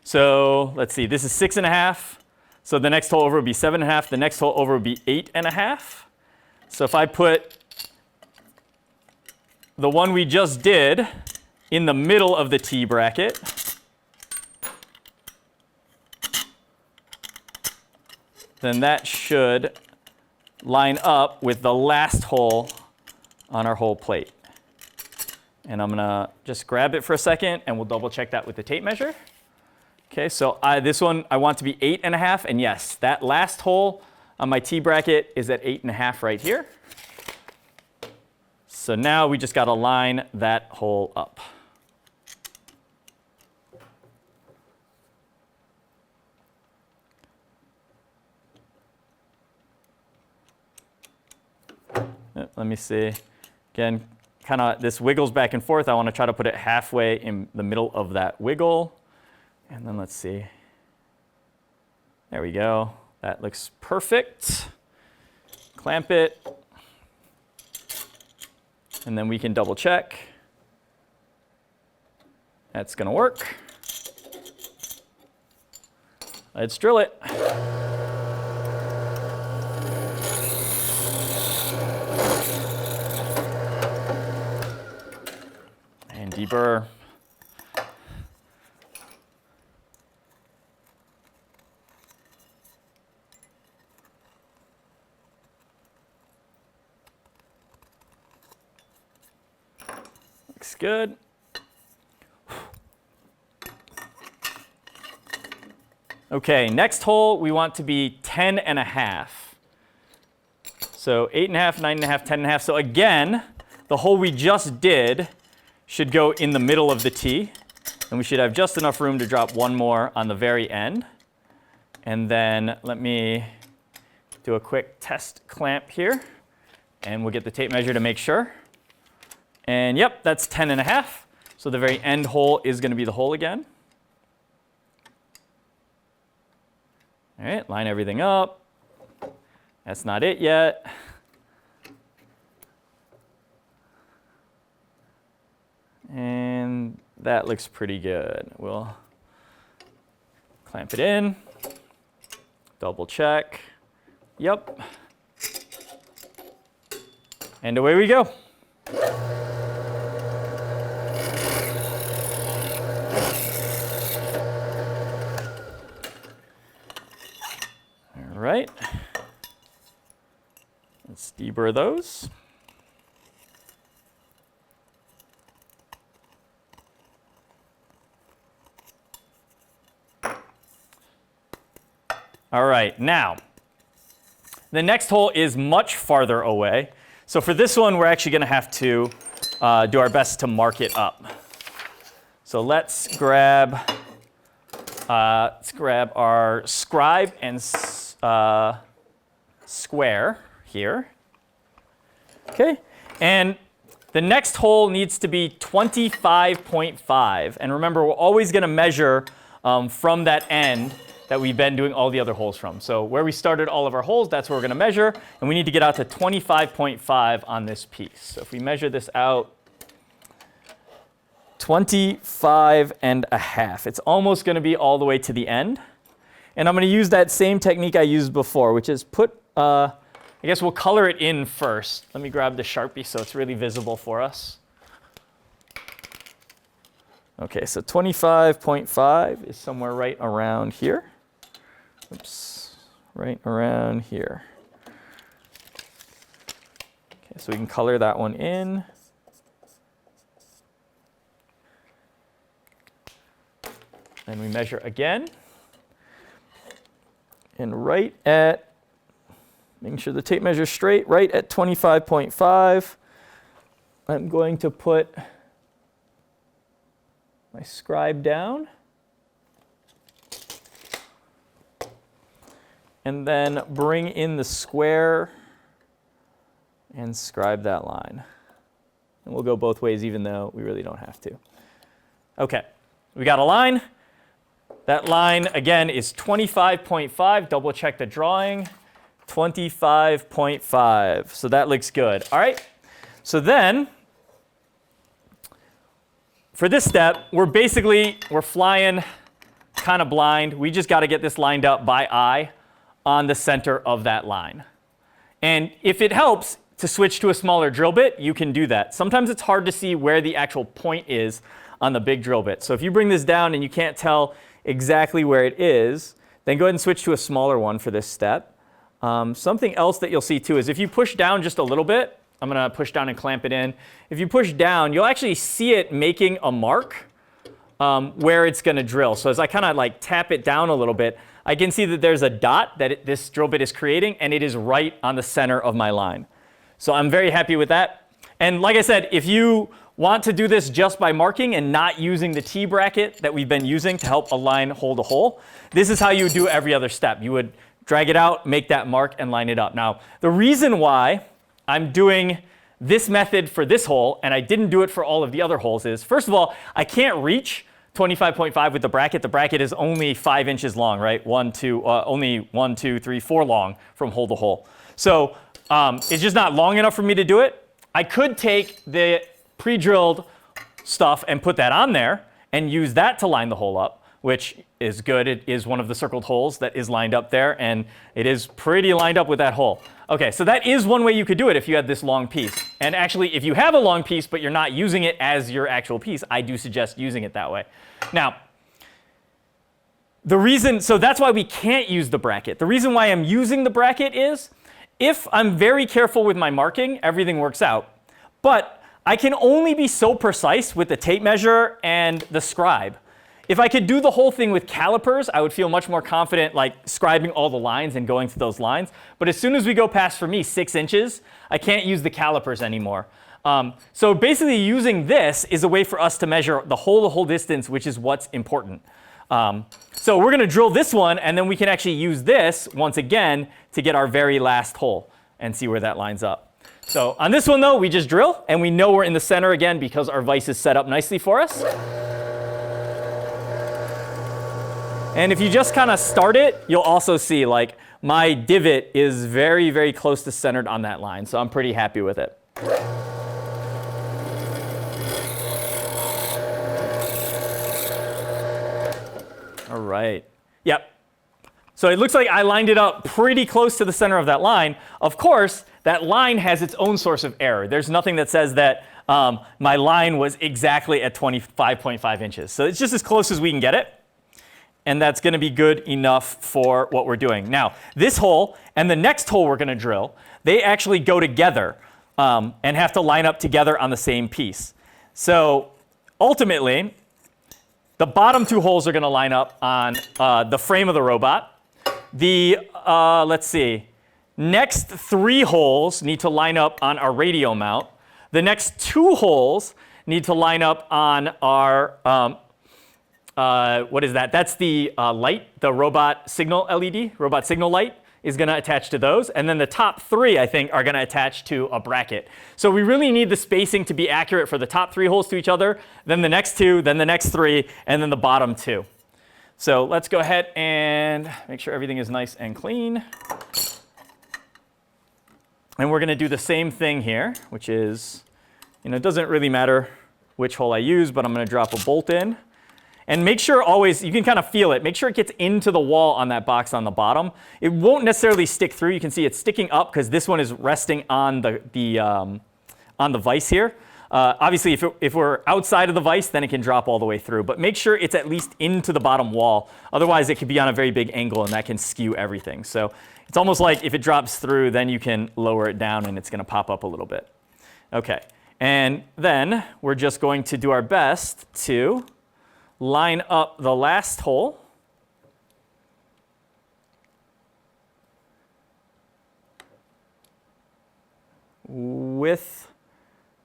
So let's see, this is 6.5. So the next hole over would be 7.5. The next hole over would be 8.5. So if I put the one we just did in the middle of the T bracket, then that should line up with the last hole on our hole plate. And I'm gonna just grab it for a second and we'll double check that with the tape measure. Okay, so this one I want to be 8.5, and yes, that last hole on my T bracket is at 8.5 right here. So now we just got to line that hole up. Let me see. Again, kind of this wiggles back and forth. I want to try to put it halfway in the middle of that wiggle. And then let's see. There we go. That looks perfect. Clamp it. And then we can double check. That's going to work. Let's drill it. And deburr. Looks good. Okay, next hole we want to be 10.5. So 8.5, 9.5, 10.5. So again, the hole we just did should go in the middle of the T, and we should have just enough room to drop one more on the very end. And then let me do a quick test clamp here, and we'll get the tape measure to make sure. And yep, that's 10.5. So the very end hole is going to be the hole again. All right, line everything up. That's not it yet. And that looks pretty good. We'll clamp it in, double check. Yep. And away we go. All right. Let's deburr those. All right, now, the next hole is much farther away. So for this one, we're actually going to have to do our best to mark it up. So let's grab Let's grab our scribe and square here. Okay, and the next hole needs to be 25.5. And remember, we're always going to measure from that end that we've been doing all the other holes from. So where we started all of our holes, that's where we're going to measure. And we need to get out to 25.5 on this piece. So if we measure this out, 25.5. It's almost going to be all the way to the end. And I'm going to use that same technique I used before, which is I guess we'll color it in first. Let me grab the Sharpie so it's really visible for us. Okay, so 25.5 is somewhere right around here. Oops, right around here. Okay, so we can color that one in. Then we measure again. And right at, making sure the tape measure is straight, right at 25.5, I'm going to put my scribe down. And then bring in the square and scribe that line. And we'll go both ways even though we really don't have to. Okay, we got a line. That line, again, is 25.5. Double check the drawing. 25.5. So that looks good. All right. So then, for this step, we're flying kind of blind. We just got to get this lined up by eye on the center of that line. And if it helps to switch to a smaller drill bit, you can do that. Sometimes it's hard to see where the actual point is on the big drill bit. So if you bring this down and you can't tell exactly where it is, then go ahead and switch to a smaller one for this step. Something else that you'll see too is if you push down just a little bit, I'm going to push down and clamp it in. If you push down, you'll actually see it making a mark where it's going to drill. So as I kind of like tap it down a little bit, I can see that there's a dot that this drill bit is creating, and it is right on the center of my line. So I'm very happy with that. And like I said, if you want to do this just by marking and not using the T bracket that we've been using to help align hole to hole, this is how you would do every other step. You would drag it out, make that mark, and line it up. Now, the reason why I'm doing this method for this hole and I didn't do it for all of the other holes is, first of all, I can't reach 25.5 with the bracket. The bracket is only 5 inches long, right? Only 1, 2, 3, 4 long from hole to hole. So it's just not long enough for me to do it. I could take the pre-drilled stuff and put that on there and use that to line the hole up, which is good. It is one of the circled holes that is lined up there, and it is pretty lined up with that hole. Okay, so that is one way you could do it if you had this long piece. And actually, if you have a long piece but you're not using it as your actual piece, I do suggest using it that way. Now, so that's why we can't use the bracket. The reason why I'm using the bracket is if I'm very careful with my marking, everything works out. But I can only be so precise with the tape measure and the scribe. If I could do the whole thing with calipers, I would feel much more confident like scribing all the lines and going through those lines. But as soon as we go past, for me, 6 inches, I can't use the calipers anymore. So basically using this is a way for us to measure the hole-to-hole distance, which is what's important. So we're going to drill this one, and then we can actually use this once again to get our very last hole and see where that lines up. So on this one, though, we just drill, and we know we're in the center again because our vise is set up nicely for us. And if you just kind of start it, you'll also see like my divot is very, very close to centered on that line. So I'm pretty happy with it. All right. Yep. So it looks like I lined it up pretty close to the center of that line. Of course, that line has its own source of error. There's nothing that says that my line was exactly at 25.5 inches. So it's just as close as we can get it. And that's going to be good enough for what we're doing. Now, this hole and the next hole we're going to drill, they actually go together and have to line up together on the same piece. So ultimately, the bottom 2 holes are going to line up on the frame of the robot. Let's see, next 3 holes need to line up on our radio mount. The next 2 holes need to line up on our what is that? That's the light, the robot signal LED, robot signal light is going to attach to those. And then the top 3, I think, are going to attach to a bracket. So we really need the spacing to be accurate for the top 3 holes to each other, then the next 2, then the next 3, and then the bottom 2. So let's go ahead and make sure everything is nice and clean. And we're going to do the same thing here, which is, it doesn't really matter which hole I use, but I'm going to drop a bolt in. And make sure always, you can kind of feel it, make sure it gets into the wall on that box on the bottom. It won't necessarily stick through. You can see it's sticking up because this one is resting on the vise here. Obviously, if we're outside of the vise, then it can drop all the way through. But make sure it's at least into the bottom wall. Otherwise, it could be on a very big angle, and that can skew everything. So it's almost like if it drops through, then you can lower it down, and it's going to pop up a little bit. OK. And then we're just going to do our best to line up the last hole. With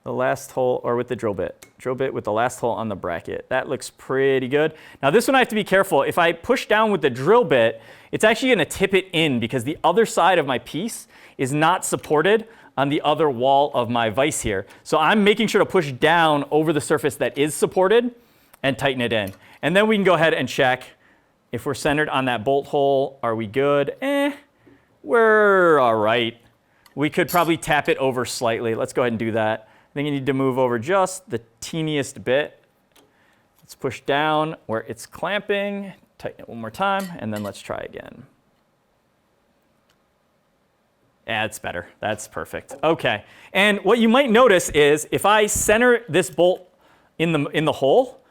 the last hole, or with the drill bit with the last hole on the bracket. That looks pretty good. Now this one I have to be careful. If I push down with the drill bit, it's actually going to tip it in because the other side of my piece is not supported on the other wall of my vise here. So I'm making sure to push down over the surface that is supported and tighten it in. And then we can go ahead and check if we're centered on that bolt hole. Are we good? We're all right. We could probably tap it over slightly. Let's go ahead and do that. I think you need to move over just the teeniest bit. Let's push down where it's clamping, tighten it one more time, and then let's try again. Yeah, it's better. That's perfect. OK. And what you might notice is if I center this bolt in the hole,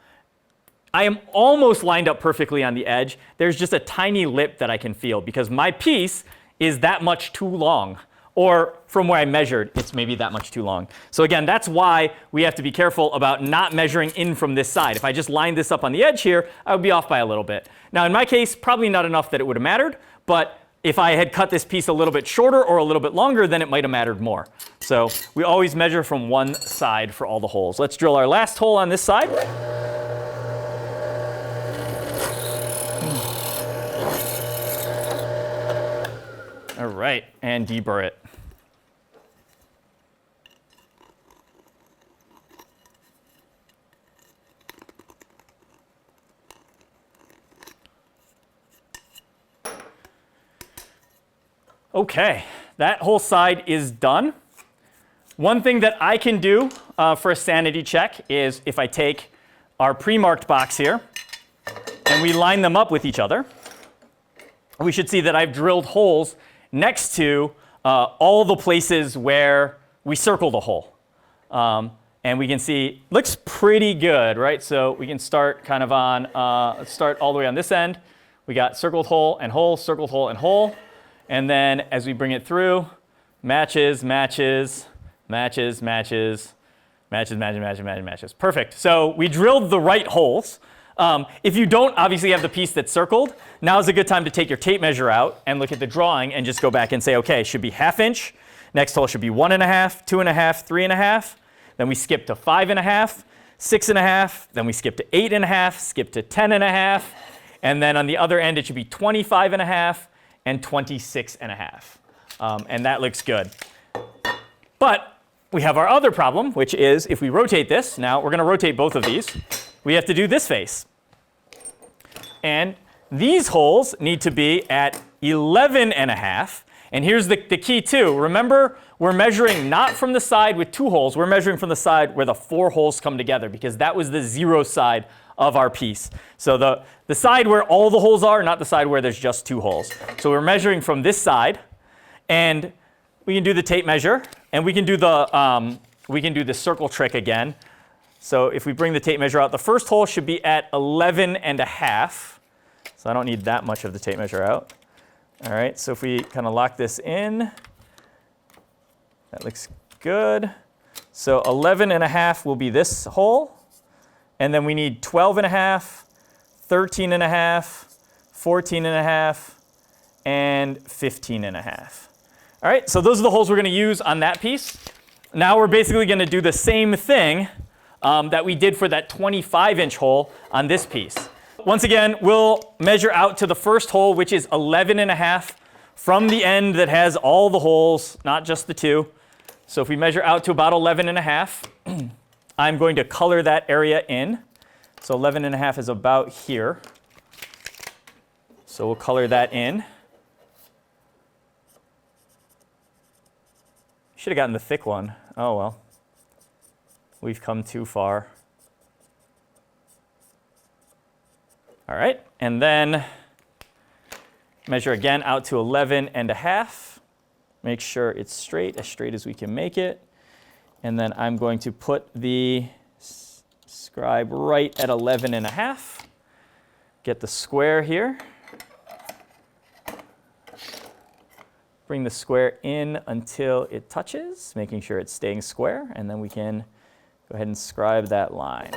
I am almost lined up perfectly on the edge. There's just a tiny lip that I can feel because my piece is that much too long. Or from where I measured, it's maybe that much too long. So again, that's why we have to be careful about not measuring in from this side. If I just lined this up on the edge here, I would be off by a little bit. Now in my case, probably not enough that it would have mattered. But if I had cut this piece a little bit shorter or a little bit longer, then it might have mattered more. So we always measure from one side for all the holes. Let's drill our last hole on this side. All right, and deburr it. OK, that whole side is done. One thing that I can do for a sanity check is if I take our pre-marked box here and we line them up with each other, we should see that I've drilled holes next to all the places where we circle the hole. And we can see, looks pretty good, right? So we can start kind of on, let's start all the way on this end. We got circled hole and hole, circled hole and hole. And then as we bring it through, matches, matches, matches, matches, matches, matches, matches, matches, matches. Perfect. So we drilled the right holes. If you don't obviously have the piece that's circled, now is a good time to take your tape measure out and look at the drawing and just go back and say, OK, should be 1/2 inch. Next hole should be 1.5, 2.5, 3.5. Then we skip to 5.5, 6.5. Then we skip to 8.5, skip to 10.5. And then on the other end, it should be 25.5 and 26.5. And that looks good. But we have our other problem, which is if we rotate this, now we're going to rotate both of these. We have to do this face. And these holes need to be at 11.5. And here's the key too. Remember, we're measuring not from the side with 2 holes. We're measuring from the side where the 4 holes come together because that was the 0 side of our piece. So the side where all the holes are, not the side where there's just 2 holes. So we're measuring from this side. And we can do the tape measure. And we can do the circle trick again. So if we bring the tape measure out, the first hole should be at 11.5. So I don't need that much of the tape measure out. All right, so if we kind of lock this in, that looks good. So 11.5 will be this hole. And then we need 12.5, 13.5, 14.5, and 15.5. All right, so those are the holes we're going to use on that piece. Now we're basically going to do the same thing that we did for that 25-inch hole on this piece. Once again, we'll measure out to the first hole, which is 11.5 from the end that has all the holes, not just the 2. So if we measure out to about 11.5, I'm going to color that area in. So 11.5 is about here. So we'll color that in. Should have gotten the thick one. Oh well. We've come too far. All right, and then measure again out to 11.5. Make sure it's straight, as straight as we can make it. And then I'm going to put the scribe right at 11.5. Get the square here. Bring the square in until it touches, making sure it's staying square, and then we can go ahead and scribe that line.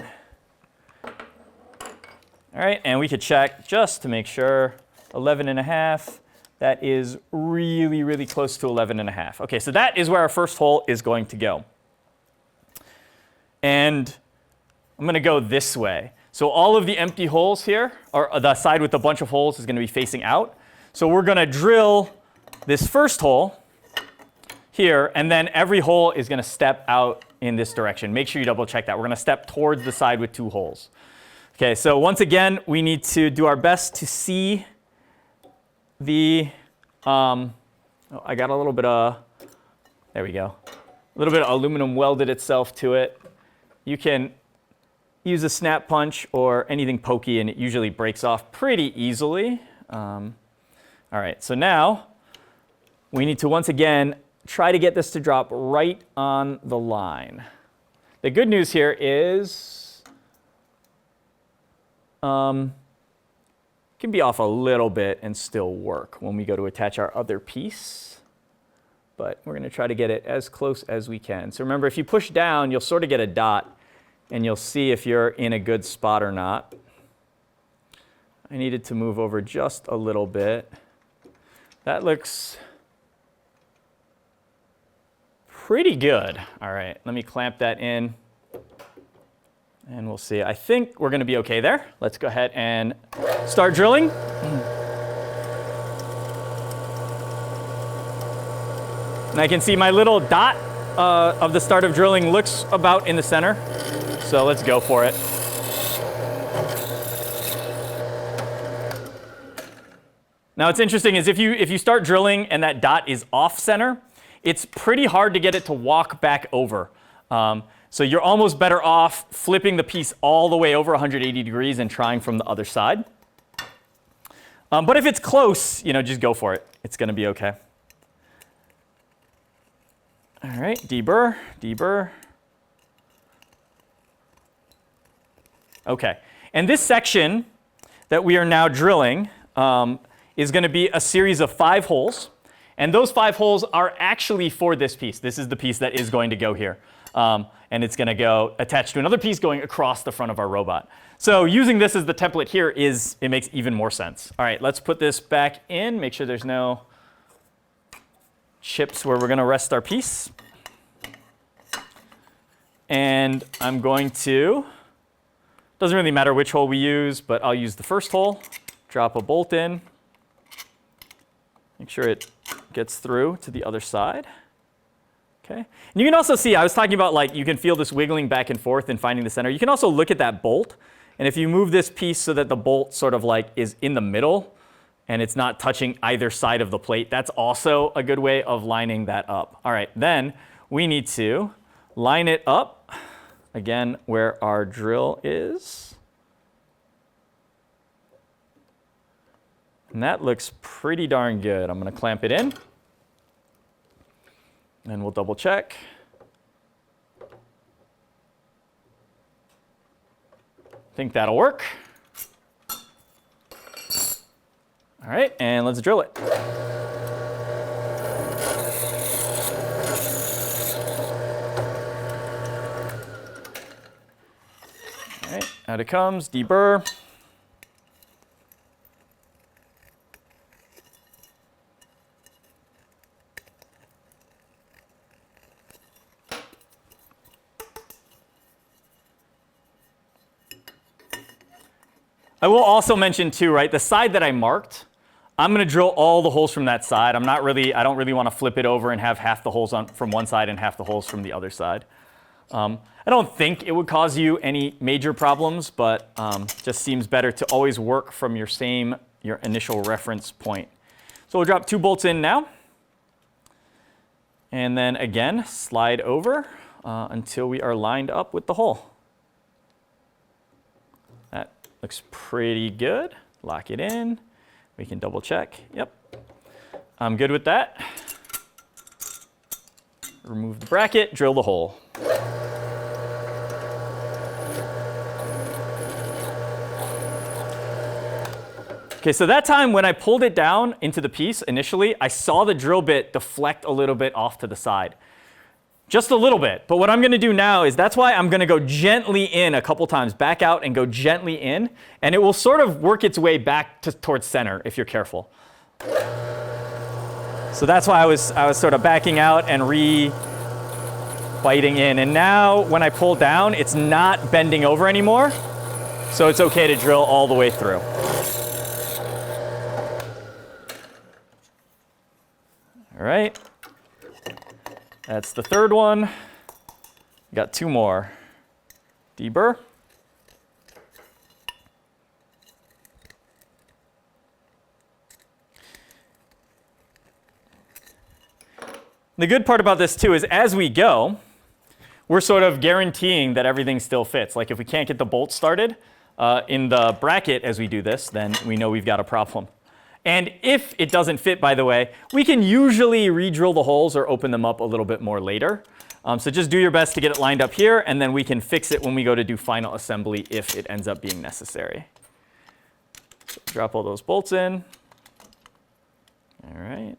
All right, and we could check just to make sure, 11.5, that is really, really close to 11.5. Okay, so that is where our first hole is going to go. And I'm gonna go this way. So all of the empty holes here, or the side with a bunch of holes is gonna be facing out. So we're gonna drill this first hole here, and then every hole is going to step out in this direction. Make sure you double check that. We're going to step towards the side with 2 holes. Okay, so once again, we need to do our best to see the, I got a little bit of, there we go. A little bit of aluminum welded itself to it. You can use a snap punch or anything pokey, and it usually breaks off pretty easily. All right, so now, we need to, once again, try to get this to drop right on the line. The good news here is it can be off a little bit and still work when we go to attach our other piece. But we're going to try to get it as close as we can. So remember, if you push down, you'll sort of get a dot, and you'll see if you're in a good spot or not. I needed to move over just a little bit. That looks pretty good. All right, let me clamp that in, and we'll see. I think we're going to be okay there. Let's go ahead and start drilling. And I can see my little dot of the start of drilling looks about in the center. So let's go for it. Now what's interesting is if you start drilling and that dot is off center, it's pretty hard to get it to walk back over. So you're almost better off flipping the piece all the way over 180 degrees and trying from the other side. But if it's close, just go for it. It's going to be okay. All right, deburr, deburr. Okay, and this section that we are now drilling is going to be a series of 5 holes. And those 5 holes are actually for this piece. This is the piece that is going to go here. And it's going to go attached to another piece going across the front of our robot. So using this as the template here it makes even more sense. All right, let's put this back in. Make sure there's no chips where we're going to rest our piece. And I'm going to, doesn't really matter which hole we use, but I'll use the first hole, drop a bolt in, make sure it gets through to the other side. Okay. And you can also see, I was talking about you can feel this wiggling back and forth and finding the center. You can also look at that bolt, and if you move this piece so that the bolt sort of is in the middle and it's not touching either side of the plate, that's also a good way of lining that up. All right, then we need to line it up again where our drill is. And that looks pretty darn good. I'm going to clamp it in, and we'll double check. I think that'll work. All right, and let's drill it. All right, out it comes, deburr. I will also mention too, right, the side that I marked, I'm going to drill all the holes from that side. I don't really want to flip it over and have half the holes from one side and half the holes from the other side. I don't think it would cause you any major problems, but just seems better to always work from your initial reference point. So we'll drop 2 bolts in now. And then again, slide over until we are lined up with the hole. That looks pretty good. Lock it in. We can double check. Yep. I'm good with that. Remove the bracket, drill the hole. Okay, so that time when I pulled it down into the piece initially, I saw the drill bit deflect a little bit off to the side. Just a little bit. But what I'm going to do now is that's why I'm going to go gently in a couple times, back out and go gently in, and it will sort of work its way back towards center if you're careful. So that's why I was sort of backing out and biting in. And now when I pull down, it's not bending over anymore, so it's okay to drill all the way through. All right, that's the third one. We got 2 more. Deburr. The good part about this too is as we go, we're sort of guaranteeing that everything still fits. Like if we can't get the bolt started in the bracket as we do this, then we know we've got a problem. And if it doesn't fit, by the way, we can usually re-drill the holes or open them up a little bit more later. So just do your best to get it lined up here, and then we can fix it when we go to do final assembly if it ends up being necessary. So drop all those bolts in. All right.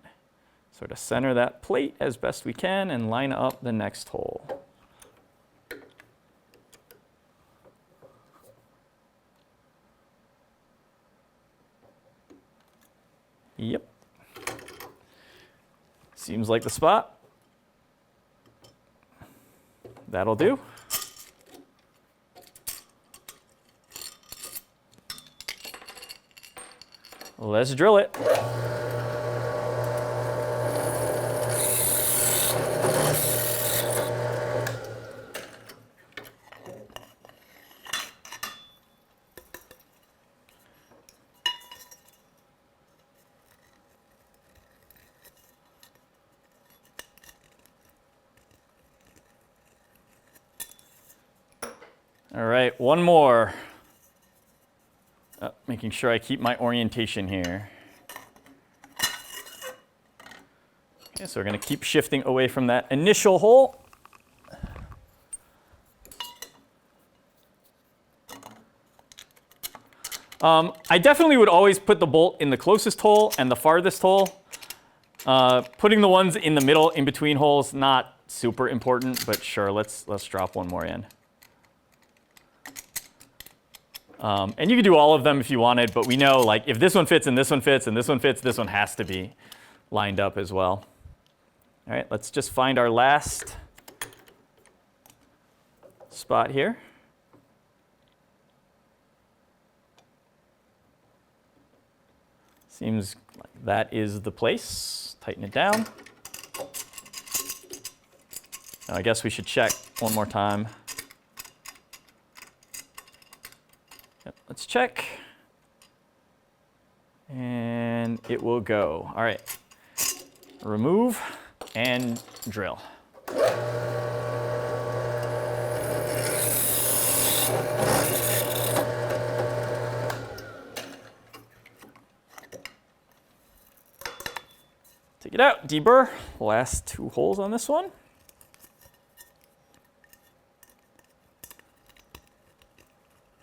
Sort of center that plate as best we can and line up the next hole. Yep. Seems like the spot. That'll do. Let's drill it. All right, one more. Making sure I keep my orientation here. Okay, so we're going to keep shifting away from that initial hole. I definitely would always put the bolt in the closest hole and the farthest hole. Putting the ones in the middle, in between holes, not super important, but sure, let's drop one more in. And you could do all of them if you wanted, but we know like if this one fits and this one fits and this one fits, this one has to be lined up as well. All right, let's just find our last spot here. Seems like that is the place. Tighten it down. Now I guess we should check one more time. Yep, let's check. And it will go. All right. Remove and drill. Take it out, deburr. Last 2 holes on this one.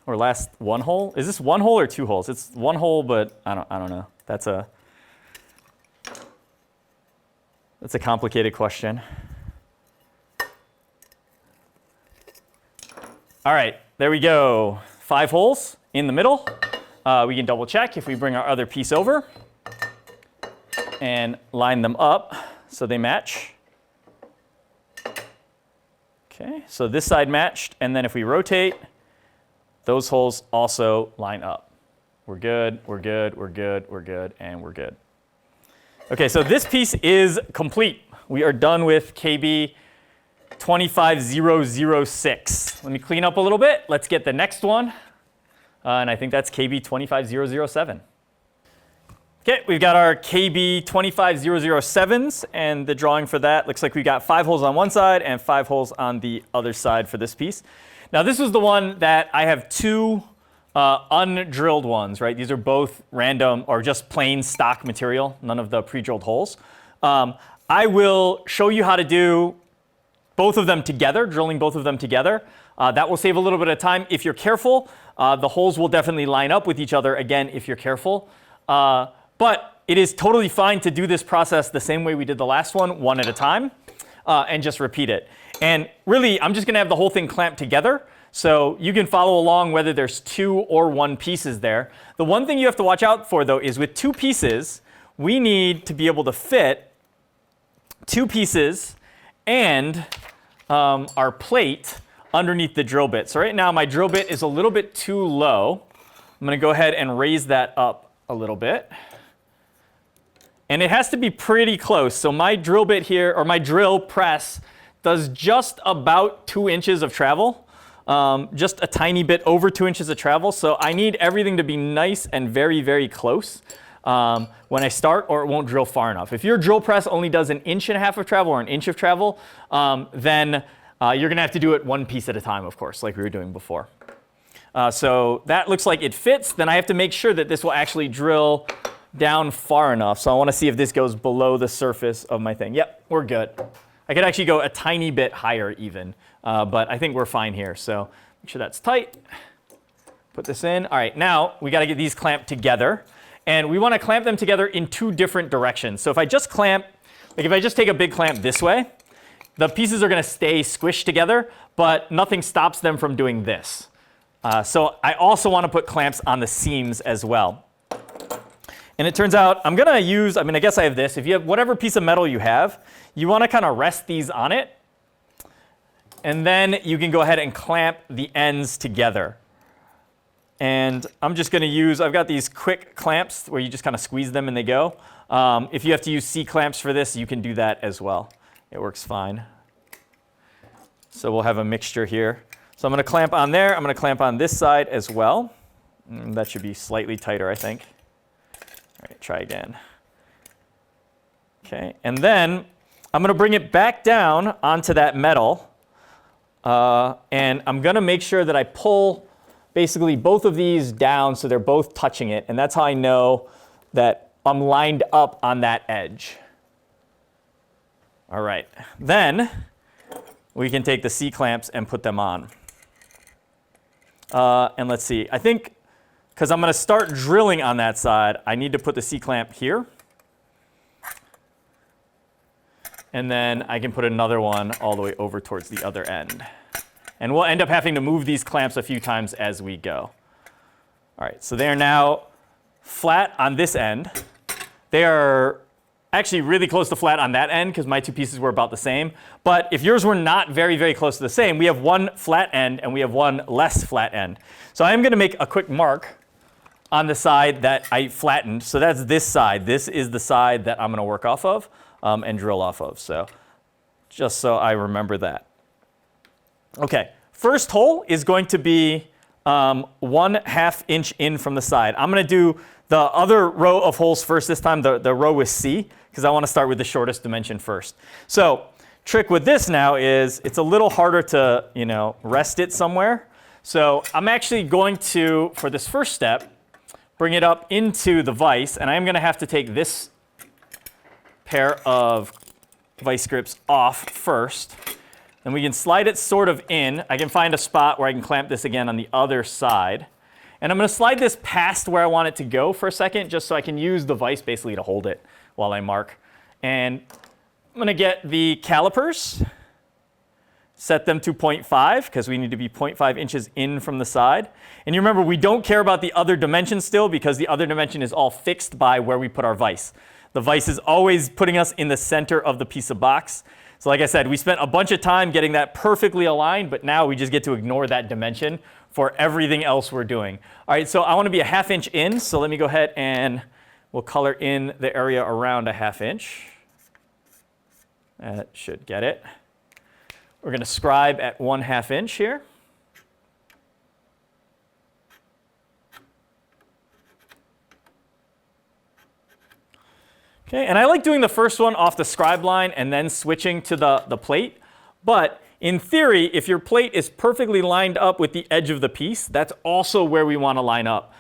Or last 1 hole? Is this 1 hole or 2 holes? It's 1 hole, but I don't know. That's a complicated question. All right, there we go. 5 holes in the middle. We can double check if we bring our other piece over and line them up so they match. Okay, so this side matched, and then if we rotate, those holes also line up. We're good, we're good, we're good, we're good, and we're good. Okay, so this piece is complete. We are done with KB 25006. Let me clean up a little bit. Let's get the next one. And I think that's KB 25007. Okay, we've got our KB 25007s, and the drawing for that looks like we got 5 holes on one side and 5 holes on the other side for this piece. Now this was the one that I have 2 undrilled ones, right? These are both random or just plain stock material, none of the pre-drilled holes. I will show you how to do both of them together, drilling both of them together. That will save a little bit of time if you're careful. The holes will definitely line up with each other, again, if you're careful. But it is totally fine to do this process the same way we did the last one at a time, and just repeat it. And really, I'm just going to have the whole thing clamped together, so you can follow along whether there's 2 or 1 pieces there. The one thing you have to watch out for, though, is with 2 pieces, we need to be able to fit 2 pieces and our plate underneath the drill bit. So right now, my drill bit is a little bit too low. I'm going to go ahead and raise that up a little bit. And it has to be pretty close. So my drill bit here, or my drill press, does just about 2 inches of travel. Just a tiny bit over 2 inches of travel. So I need everything to be nice and very, very close when I start, or it won't drill far enough. If your drill press only does 1.5 inches of travel or 1 inch of travel, then you're going to have to do it 1 piece at a time, of course, like we were doing before. So that looks like it fits. Then I have to make sure that this will actually drill down far enough. So I want to see if this goes below the surface of my thing. Yep, we're good. I could actually go a tiny bit higher even, but I think we're fine here. So make sure that's tight. Put this in. All right, now we got to get these clamped together. And we want to clamp them together in 2 different directions. So if I just clamp, like if I just take a big clamp this way, the pieces are going to stay squished together, but nothing stops them from doing this. So I also want to put clamps on the seams as well. And it turns out I'm going to use, I guess I have this. If you have whatever piece of metal you have, you want to kind of rest these on it. And then you can go ahead and clamp the ends together. And I'm just going to use, I've got these quick clamps where you just kind of squeeze them and they go. If you have to use C-clamps for this, you can do that as well. It works fine. So we'll have a mixture here. So I'm going to clamp on there. I'm going to clamp on this side as well. That should be slightly tighter, I think. All right, try again. Okay, and then I'm going to bring it back down onto that metal. And I'm going to make sure that I pull basically both of these down so they're both touching it. And that's how I know that I'm lined up on that edge. All right, then we can take the C-clamps and put them on. And let's see, I think because I'm going to start drilling on that side, I need to put the C-clamp here. And then I can put another one all the way over towards the other end. And we'll end up having to move these clamps a few times as we go. All right, so they are now flat on this end. They are actually really close to flat on that end because my 2 pieces were about the same. But if yours were not very, very close to the same, we have 1 flat end and we have 1 less flat end. So I'm going to make a quick mark on the side that I flattened. So that's this side. This is the side that I'm going to work off of and drill off of. So just so I remember that. Okay, first hole is going to be 1/2 inch in from the side. I'm going to do the other row of holes first this time, the row with C, because I want to start with the shortest dimension first. So trick with this now is it's a little harder to, rest it somewhere. So I'm actually going to, for this first step, bring it up into the vise, and I'm going to have to take this pair of vice grips off first. Then we can slide it sort of in. I can find a spot where I can clamp this again on the other side. And I'm going to slide this past where I want it to go for a second, just so I can use the vise basically to hold it while I mark. And I'm going to get the calipers, set them to 0.5, because we need to be 0.5 inches in from the side. And you remember, we don't care about the other dimension still, because the other dimension is all fixed by where we put our vise. The vise is always putting us in the center of the piece of box. So like I said, we spent a bunch of time getting that perfectly aligned, but now we just get to ignore that dimension for everything else we're doing. All right, so I want to be a 1/2 inch in, so let me go ahead and we'll color in the area around a 1/2 inch. That should get it. We're going to scribe at 1/2 inch here. Okay, and I like doing the first one off the scribe line and then switching to the plate. But in theory, if your plate is perfectly lined up with the edge of the piece, that's also where we want to line up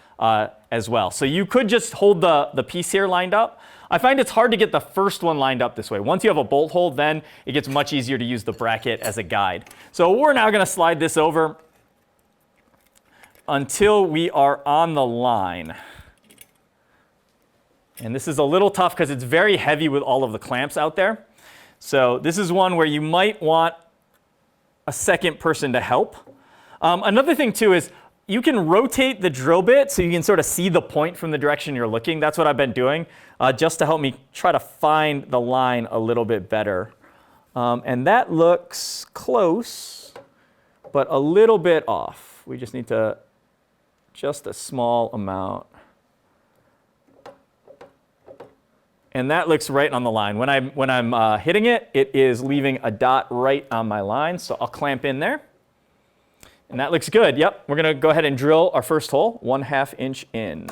as well. So you could just hold the piece here lined up. I find it's hard to get the first one lined up this way. Once you have a bolt hole, then it gets much easier to use the bracket as a guide. So we're now going to slide this over until we are on the line. And this is a little tough because it's very heavy with all of the clamps out there. So this is one where you might want a second person to help. Another thing too is you can rotate the drill bit so you can sort of see the point from the direction you're looking. That's what I've been doing just to help me try to find the line a little bit better. And that looks close, but a little bit off. We just need to, just a small amount. And that looks right on the line. When I'm hitting it, it is leaving a dot right on my line. So I'll clamp in there. And that looks good. Yep, we're going to go ahead and drill our first hole, 1/2 inch in.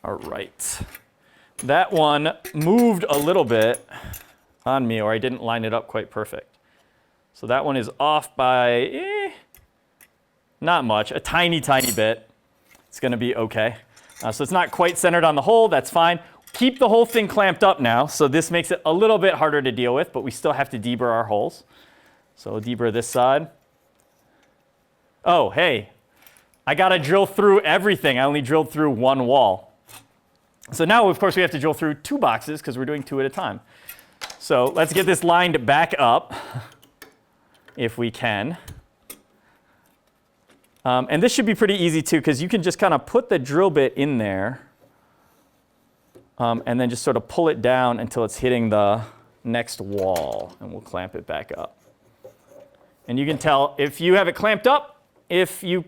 All right. That one moved a little bit on me, or I didn't line it up quite perfect. So that one is off by, not much, a tiny, tiny bit. It's going to be okay. So it's not quite centered on the hole. That's fine. Keep the whole thing clamped up now. So this makes it a little bit harder to deal with, but we still have to deburr our holes. So we'll deburr this side. Oh, hey, I got to drill through everything. I only drilled through one wall. So now, of course, we have to drill through 2 boxes because we're doing 2 at a time. So let's get this lined back up if we can. And this should be pretty easy too, because you can just kind of put the drill bit in there and then just sort of pull it down until it's hitting the next wall, and we'll clamp it back up. And you can tell if you have it clamped up, if you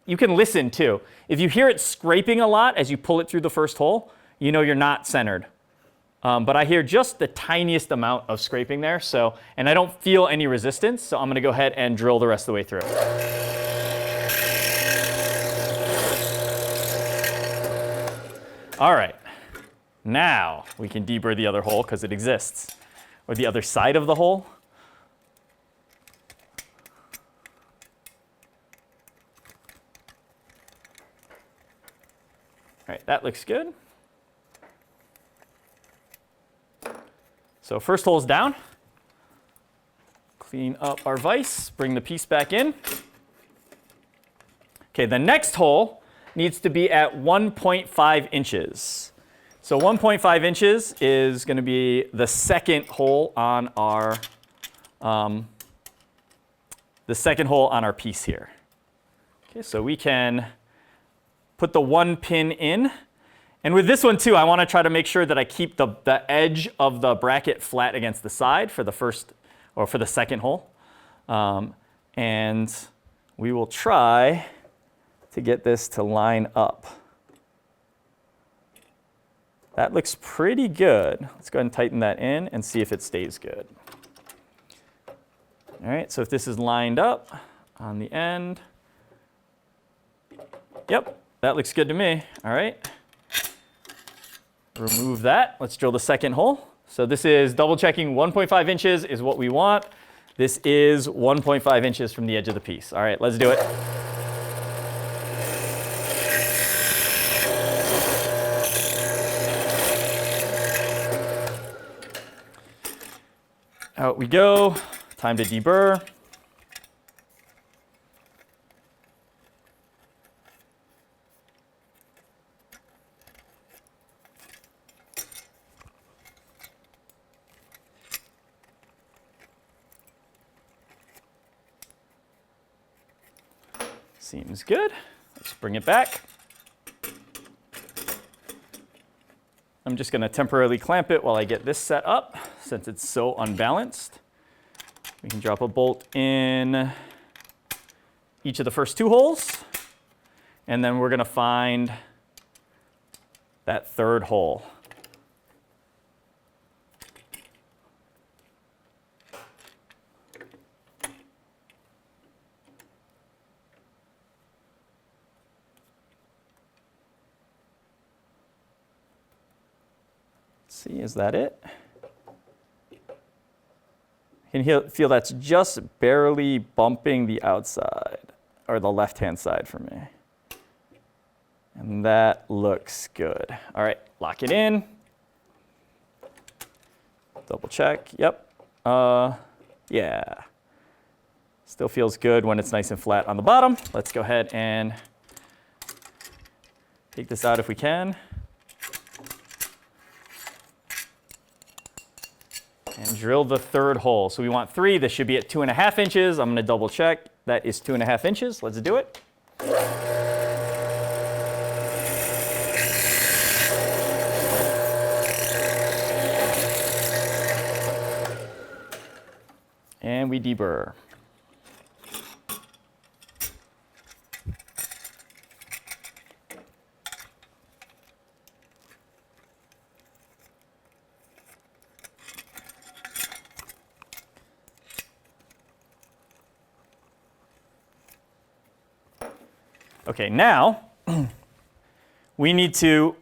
you can listen too. If you hear it scraping a lot as you pull it through the first hole, you know you're not centered. But I hear just the tiniest amount of scraping there, and I don't feel any resistance, so I'm going to go ahead and drill the rest of the way through. All right, now we can deburr the other hole because it exists, or the other side of the hole. All right, that looks good. So first hole's down. Clean up our vise, bring the piece back in. Okay, the next hole needs to be at 1.5 inches. So 1.5 inches is going to be the second hole on our piece here. Okay, so we can put the 1 pin in. And with this one too, I want to try to make sure that I keep the edge of the bracket flat against the side for the first, or for the second hole. And we will try to get this to line up. That looks pretty good. Let's go ahead and tighten that in and see if it stays good. All right, so if this is lined up on the end, yep, that looks good to me. All right. Remove that. Let's drill the second hole. So this is double checking 1.5 inches is what we want. This is 1.5 inches from the edge of the piece. All right, let's do it. Out we go. Time to deburr. Seems good. Let's bring it back. I'm just going to temporarily clamp it while I get this set up, since it's so unbalanced. We can drop a bolt in each of the first 2 holes, and then we're going to find that third hole. See, is that it? You can feel that's just barely bumping the outside, or the left-hand side for me. And that looks good. All right, lock it in. Double check, yep. Yeah. Still feels good when it's nice and flat on the bottom. Let's go ahead and take this out if we can. And drill the third hole. So we want 3. This should be at 2.5 inches. I'm going to double check. That is 2.5 inches. Let's do it. And we deburr. Okay, now we need to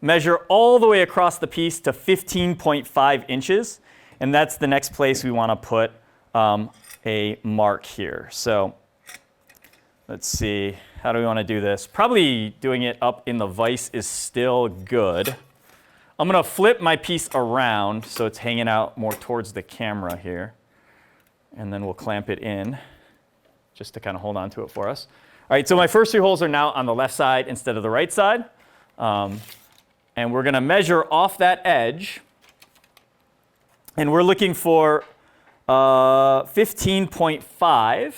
measure all the way across the piece to 15.5 inches, and that's the next place we want to put a mark here. So let's see, how do we want to do this? Probably doing it up in the vise is still good. I'm going to flip my piece around so it's hanging out more towards the camera here, and then we'll clamp it in just to kind of hold on to it for us. All right, so my first 3 holes are now on the left side instead of the right side. And we're going to measure off that edge. And we're looking for 15.5.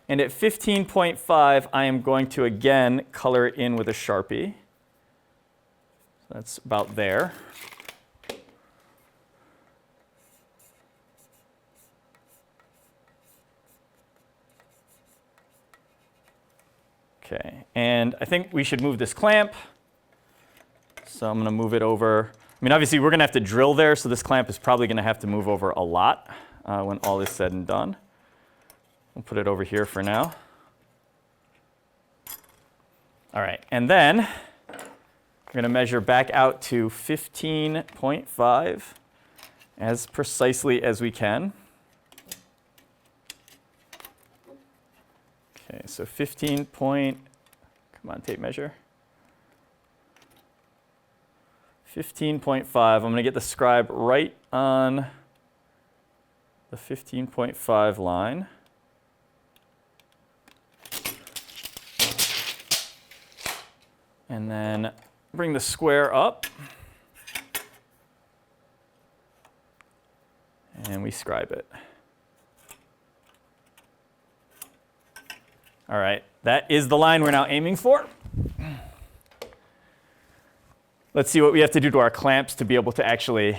And at 15.5, I am going to, again, color it in with a Sharpie. So that's about there. Okay, and I think we should move this clamp. So I'm going to move it over. I mean, obviously, we're going to have to drill there, so this clamp is probably going to have to move over a lot when all is said and done. We'll put it over here for now. All right, and then we're going to measure back out to 15.5 as precisely as we can. Okay, so 15 point, come on, tape measure. 15.5, I'm going to get the scribe right on the 15.5 line. And then bring the square up. And we scribe it. All right, that is the line we're now aiming for. Let's see what we have to do to our clamps to be able to actually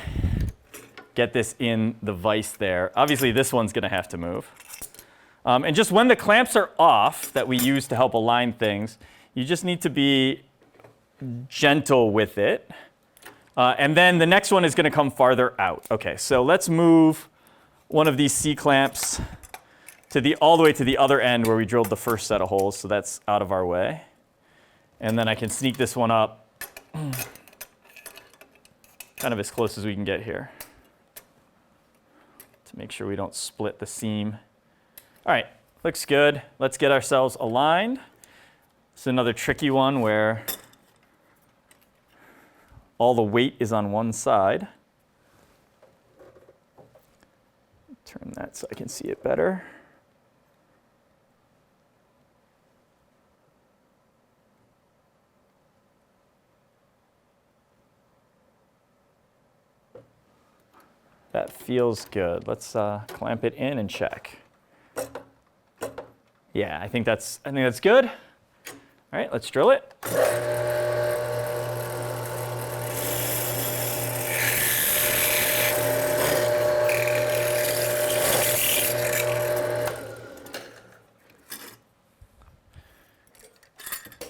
get this in the vise there. Obviously, this one's going to have to move. And just when the clamps are off that we use to help align things, you just need to be gentle with it. And then the next one is going to come farther out. Okay, so let's move one of these C-clamps to all the way to the other end where we drilled the first set of holes, so that's out of our way. And then I can sneak this one up kind of as close as we can get here to make sure we don't split the seam. All right, looks good. Let's get ourselves aligned. It's another tricky one where all the weight is on one side. Turn that so I can see it better. That feels good. Let's clamp it in and check. Yeah, I think that's good. All right, let's drill it.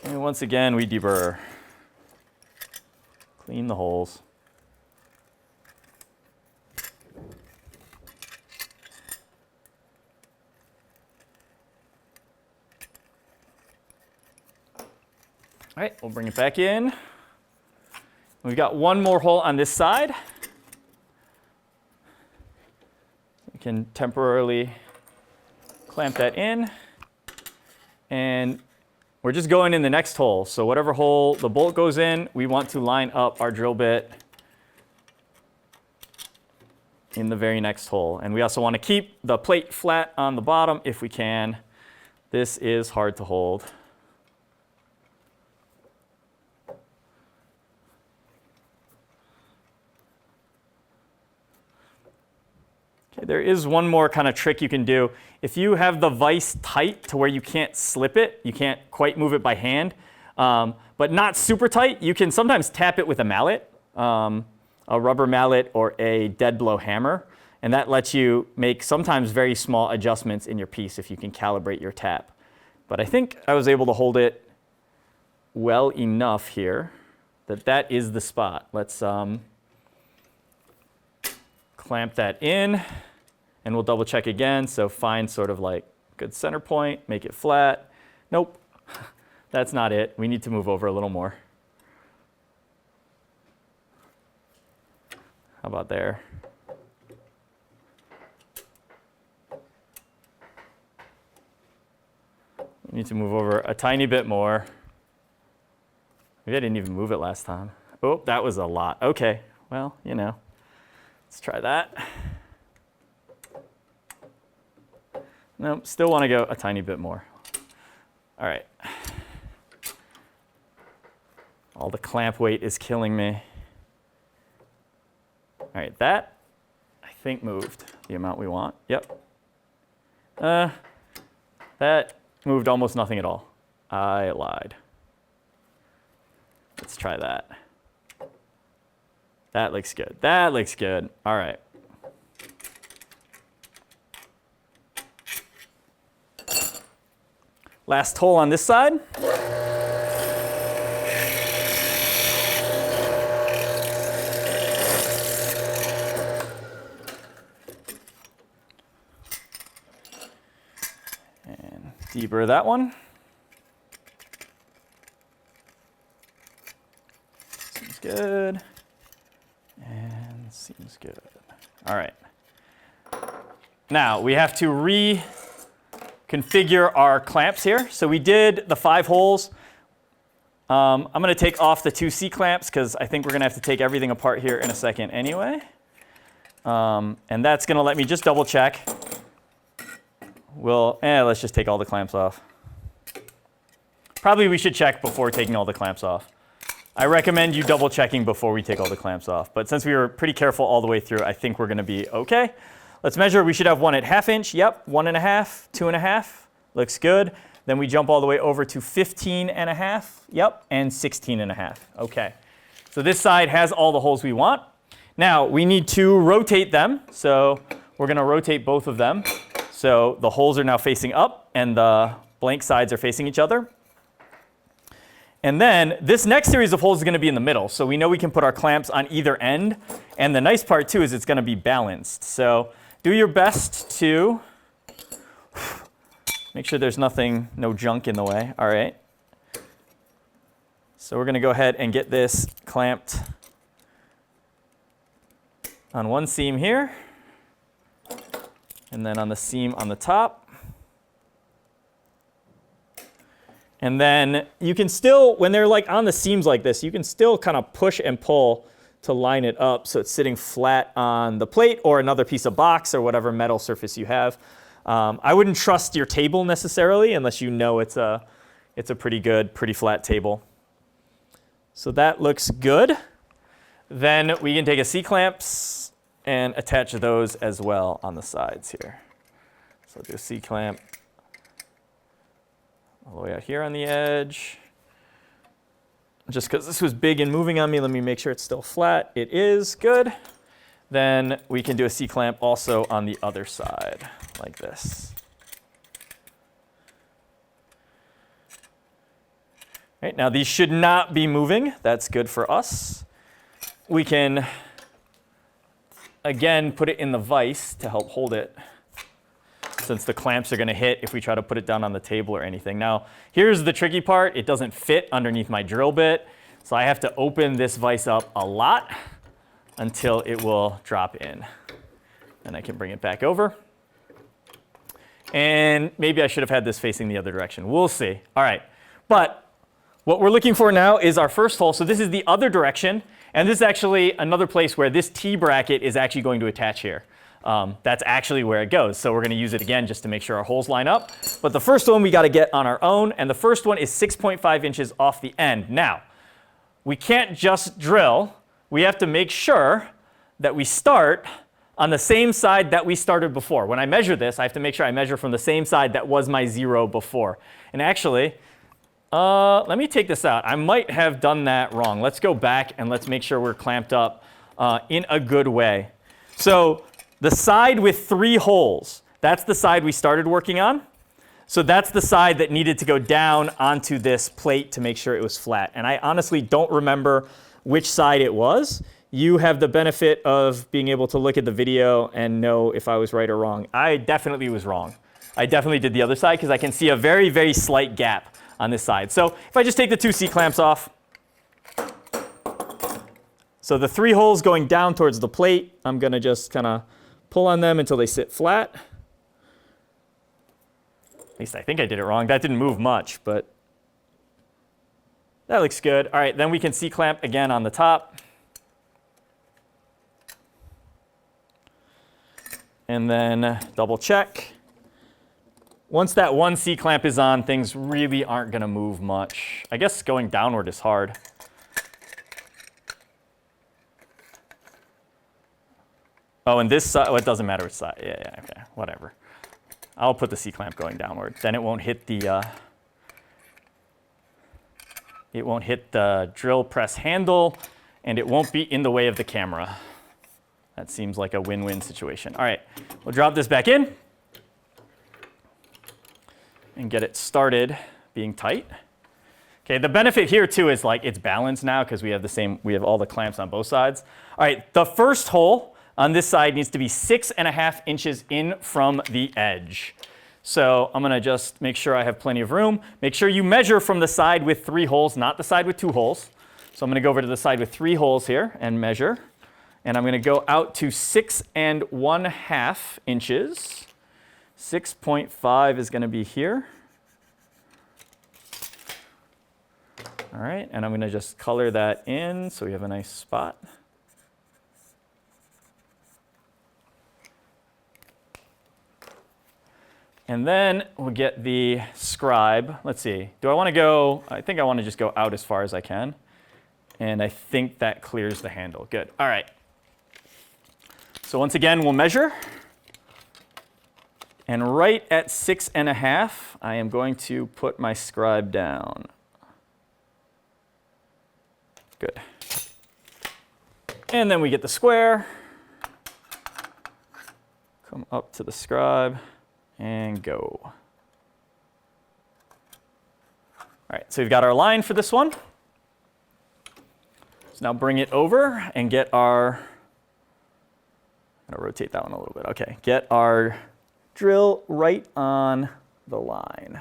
And once again, we deburr. Clean the holes. All right, we'll bring it back in. We've got one more hole on this side. We can temporarily clamp that in. And we're just going in the next hole. So whatever hole the bolt goes in, we want to line up our drill bit in the very next hole. And we also want to keep the plate flat on the bottom if we can. This is hard to hold. Okay, there is one more kind of trick you can do. If you have the vise tight to where you can't slip it, you can't quite move it by hand, but not super tight, you can sometimes tap it with a mallet, a rubber mallet or a dead blow hammer, and that lets you make sometimes very small adjustments in your piece if you can calibrate your tap. But I think I was able to hold it well enough here that that is the spot. Let's clamp that in, and we'll double check again. So find sort of like good center point, make it flat. Nope, that's not it. We need to move over a little more. How about there? We need to move over a tiny bit more. Maybe I didn't even move it last time. Oh, that was a lot. Okay, well, you know. Let's try that. Nope, still want to go a tiny bit more. All right. All the clamp weight is killing me. All right, that I think moved the amount we want. Yep. That moved almost nothing at all. I lied. Let's try that. That looks good. That looks good. All right. Last hole on this side. And deburr that one. Seems good. And seems good. All right. Now we have to reconfigure our clamps here. So we did the 5 holes. I'm going to take off the 2 C clamps because I think we're going to have to take everything apart here in a second anyway. And that's going to let me just double check. Let's just take all the clamps off. Probably we should check before taking all the clamps off. I recommend you double checking before we take all the clamps off. But since we were pretty careful all the way through, I think we're going to be okay. Let's measure. We should have one at 1/2 inch. Yep, 1.5, 2.5. Looks good. Then we jump all the way over to 15.5. Yep, and 16.5. Okay. So this side has all the holes we want. Now we need to rotate them. So we're going to rotate both of them. So the holes are now facing up and the blank sides are facing each other. And then this next series of holes is going to be in the middle. So we know we can put our clamps on either end. And the nice part too is it's going to be balanced. So do your best to make sure there's no junk in the way. All right. So we're going to go ahead and get this clamped on one seam here. And then on the seam on the top. And then you can still, when they're like on the seams like this, you can still kind of push and pull to line it up so it's sitting flat on the plate or another piece of box or whatever metal surface you have. I wouldn't trust your table necessarily unless you know it's a pretty good, pretty flat table. So that looks good. Then we can take a C-clamps and attach those as well on the sides here. So do a C-clamp all the way out here on the edge. Just because this was big and moving on me, let me make sure it's still flat. It is, good. Then we can do a C-clamp also on the other side, like this. All right, now these should not be moving. That's good for us. We can, again, put it in the vise to help hold it, since the clamps are going to hit if we try to put it down on the table or anything. Now, here's the tricky part. It doesn't fit underneath my drill bit, so I have to open this vise up a lot until it will drop in. And I can bring it back over. And maybe I should have had this facing the other direction. We'll see. All right, but what we're looking for now is our first hole. So this is the other direction, and this is actually another place where this T-bracket is actually going to attach here. That's actually where it goes. So we're going to use it again just to make sure our holes line up. But the first one we got to get on our own, and the first one is 6.5 inches off the end. Now, we can't just drill. We have to make sure that we start on the same side that we started before. When I measure this, I have to make sure I measure from the same side that was my 0 before. And actually, let me take this out. I might have done that wrong. Let's go back and let's make sure we're clamped up in a good way. So the side with 3 holes, that's the side we started working on. So that's the side that needed to go down onto this plate to make sure it was flat. And I honestly don't remember which side it was. You have the benefit of being able to look at the video and know if I was right or wrong. I definitely was wrong. I definitely did the other side because I can see a very, very slight gap on this side. So if I just take the 2 C-clamps off, so the 3 holes going down towards the plate, I'm going to just kind of pull on them until they sit flat. At least I think I did it wrong. That didn't move much, but that looks good. All right, then we can C-clamp again on the top. And then double check. Once that 1 C-clamp is on, things really aren't going to move much. I guess going downward is hard. Oh, and this side, well, it doesn't matter which side. Yeah, okay, whatever. I'll put the C-clamp going downward. Then it won't hit the drill press handle, and it won't be in the way of the camera. That seems like a win-win situation. All right, we'll drop this back in and get it started being tight. Okay, the benefit here too is like it's balanced now because we have all the clamps on both sides. All right, the first hole on this side needs to be 6.5 inches in from the edge. So I'm going to just make sure I have plenty of room. Make sure you measure from the side with 3 holes, not the side with 2 holes. So I'm going to go over to the side with 3 holes here and measure. And I'm going to go out to 6.5 inches. 6.5 is going to be here. All right, and I'm going to just color that in so we have a nice spot. And then we'll get the scribe. Let's see. Do I want to go? I think I want to just go out as far as I can. And I think that clears the handle. Good. All right. So once again, we'll measure. And right at 6.5, I am going to put my scribe down. Good. And then we get the square. Come up to the scribe. And go. All right, so we've got our line for this one. So now bring it over and get our, I'm gonna rotate that one a little bit. Okay, get our drill right on the line.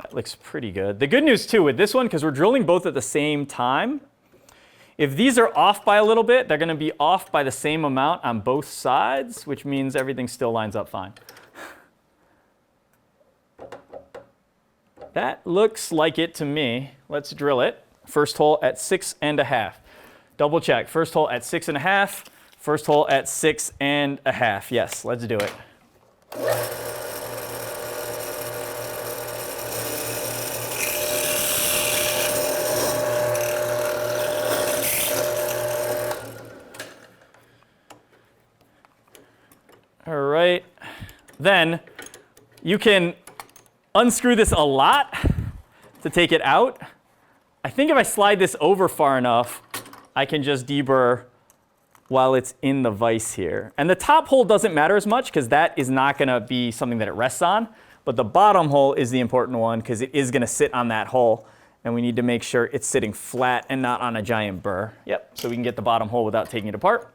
That looks pretty good. The good news too with this one, because we're drilling both at the same time, if these are off by a little bit, they're going to be off by the same amount on both sides, which means everything still lines up fine. That looks like it to me. Let's drill it. First hole at 6.5. Double check. First hole at 6.5. First hole at 6.5. Yes, let's do it. Then you can unscrew this a lot to take it out. I think if I slide this over far enough, I can just deburr while it's in the vise here. And the top hole doesn't matter as much because that is not going to be something that it rests on. But the bottom hole is the important one because it is going to sit on that hole. And we need to make sure it's sitting flat and not on a giant burr. Yep, so we can get the bottom hole without taking it apart.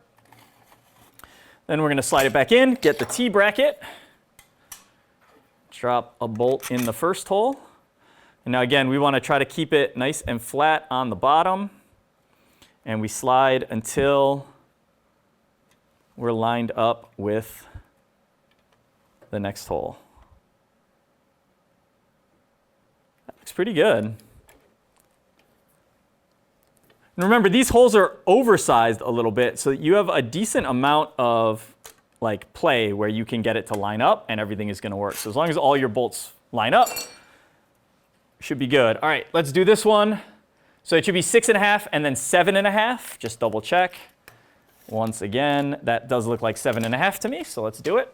Then we're going to slide it back in, get the T-bracket, drop a bolt in the first hole. And now again, we want to try to keep it nice and flat on the bottom. And we slide until we're lined up with the next hole. That looks pretty good. And remember, these holes are oversized a little bit, so you have a decent amount of play where you can get it to line up and everything is going to work. So as long as all your bolts line up, should be good. All right, let's do this one. So it should be 6.5 and then 7.5. Just double check. Once again, that does look like 7.5 to me, so let's do it.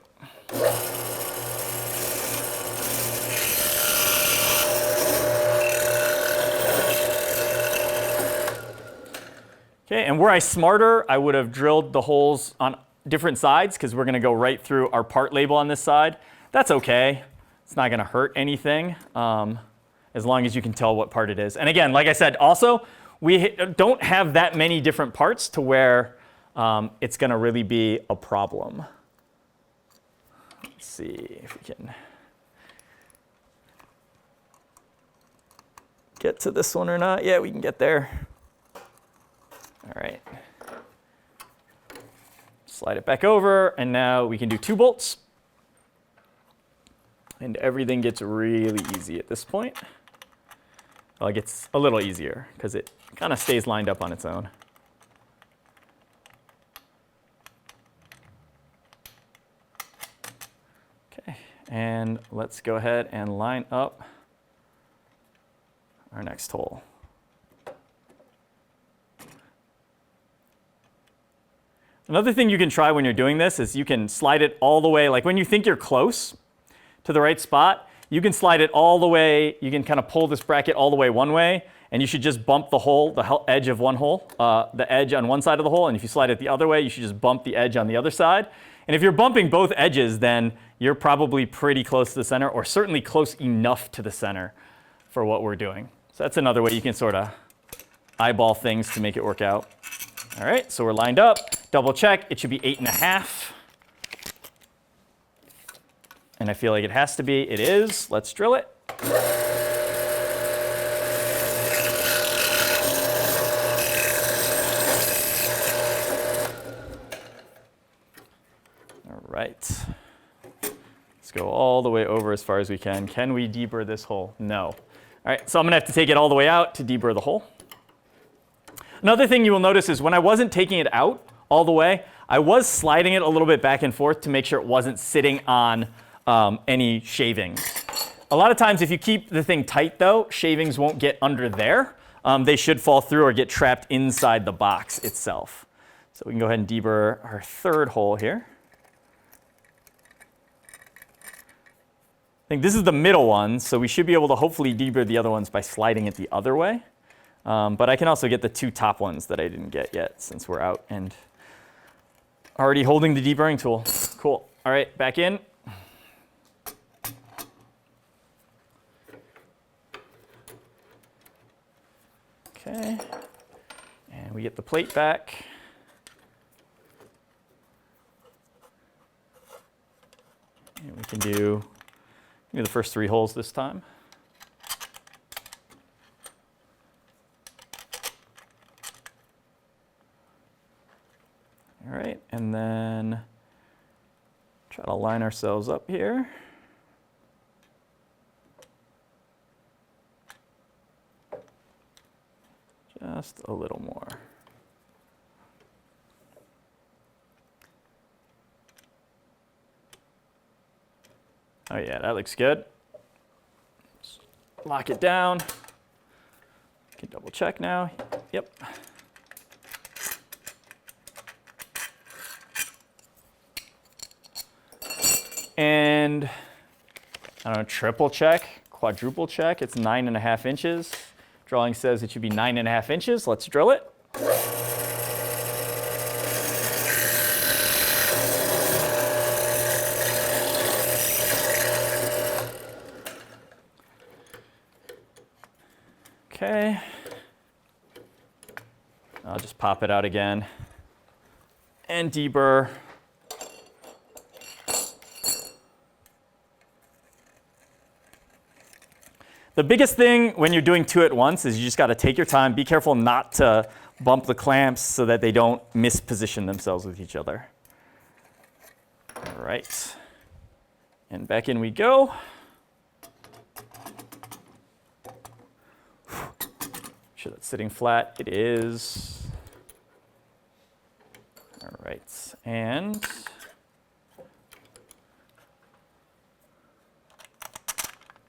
Okay, and were I smarter, I would have drilled the holes on different sides because we're going to go right through our part label on this side. That's okay. It's not going to hurt anything as long as you can tell what part it is. And again, like I said, also, we don't have that many different parts to where it's going to really be a problem. Let's see if we can get to this one or not. Yeah, we can get there. All right. Slide it back over, and now we can do 2 bolts. And everything gets really easy at this point. Well, it gets a little easier because it kind of stays lined up on its own. Okay, and let's go ahead and line up our next hole. Another thing you can try when you're doing this is you can slide it all the way, like when you think you're close to the right spot, you can slide it all the way, you can kind of pull this bracket all the way one way, and you should just bump the hole, the edge of one hole, the edge on one side of the hole, and if you slide it the other way, you should just bump the edge on the other side. And if you're bumping both edges, then you're probably pretty close to the center, or certainly close enough to the center for what we're doing. So that's another way you can sort of eyeball things to make it work out. All right, so we're lined up. Double check, it should be 8.5. And I feel like it has to be. It is. Let's drill it. All right. Let's go all the way over as far as we can. Can we deburr this hole? No. All right, so I'm gonna have to take it all the way out to deburr the hole. Another thing you will notice is when I wasn't taking it out all the way, I was sliding it a little bit back and forth to make sure it wasn't sitting on any shavings. A lot of times if you keep the thing tight though, shavings won't get under there. They should fall through or get trapped inside the box itself. So we can go ahead and deburr our third hole here. I think this is the middle one, so we should be able to hopefully deburr the other ones by sliding it the other way. But I can also get the 2 top ones that I didn't get yet since we're out and already holding the deburring tool. Cool. All right, back in. Okay, and we get the plate back. And we can do the first 3 holes this time. All right, and then try to line ourselves up here. Just a little more. Oh yeah, that looks good. Just lock it down. Can double check now. Yep. And I don't know, triple check, quadruple check. It's 9.5 inches. Drawing says it should be 9.5 inches. Let's drill it. Okay. I'll just pop it out again and deburr. The biggest thing when you're doing two at once is you just got to take your time. Be careful not to bump the clamps so that they don't misposition themselves with each other. All right. And back in we go. Sure that's sitting flat. It is. All right. And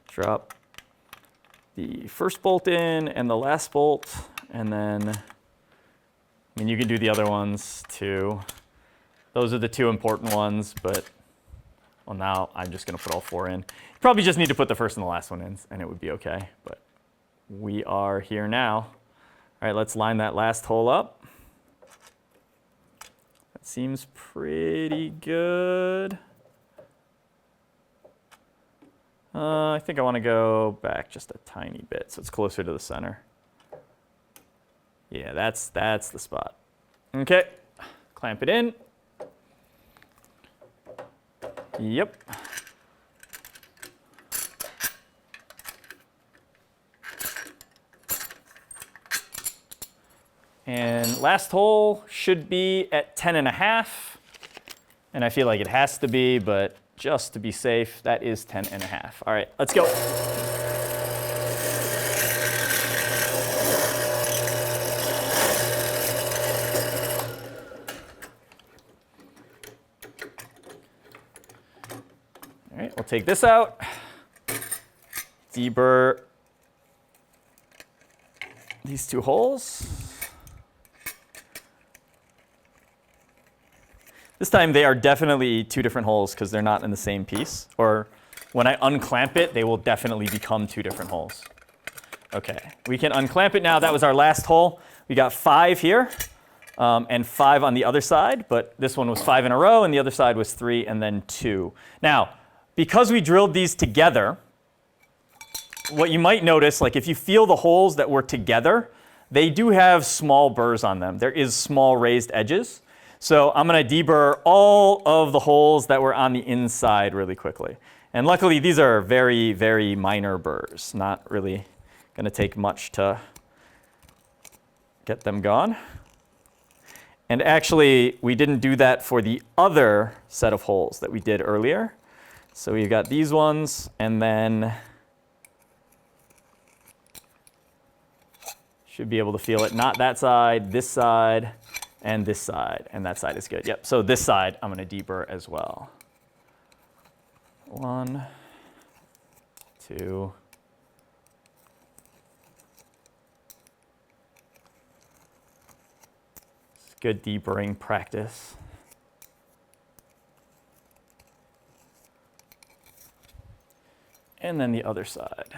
drop the first bolt in and the last bolt, and then, I mean, you can do the other ones too. Those are the two important ones, but, well, now I'm just gonna put all four in. You probably just need to put the first and the last one in, and it would be okay, but we are here now. All right, let's line that last hole up. That seems pretty good. I think I want to go back just a tiny bit so it's closer to the center. Yeah, that's the spot. Okay, clamp it in. Yep. And last hole should be at 10.5. And I feel like it has to be, but just to be safe, that is 10.5. All right, let's go. All right, we'll take this out. Deburr these two holes. This time they are definitely two different holes because they're not in the same piece. Or when I unclamp it, they will definitely become two different holes. Okay, we can unclamp it now. That was our last hole. We got 5 here and 5 on the other side, but this one was 5 in a row and the other side was 3 and then 2. Now, because we drilled these together, what you might notice, like if you feel the holes that were together, they do have small burrs on them. There is small raised edges. So I'm going to deburr all of the holes that were on the inside really quickly. And luckily, these are very, very minor burrs. Not really going to take much to get them gone. And actually, we didn't do that for the other set of holes that we did earlier. So we've got these ones, and then should be able to feel it. Not that side, this side, and this side, and that side is good. Yep, so this side I'm gonna deburr as well. 1, 2. It's good deburring practice. And then the other side.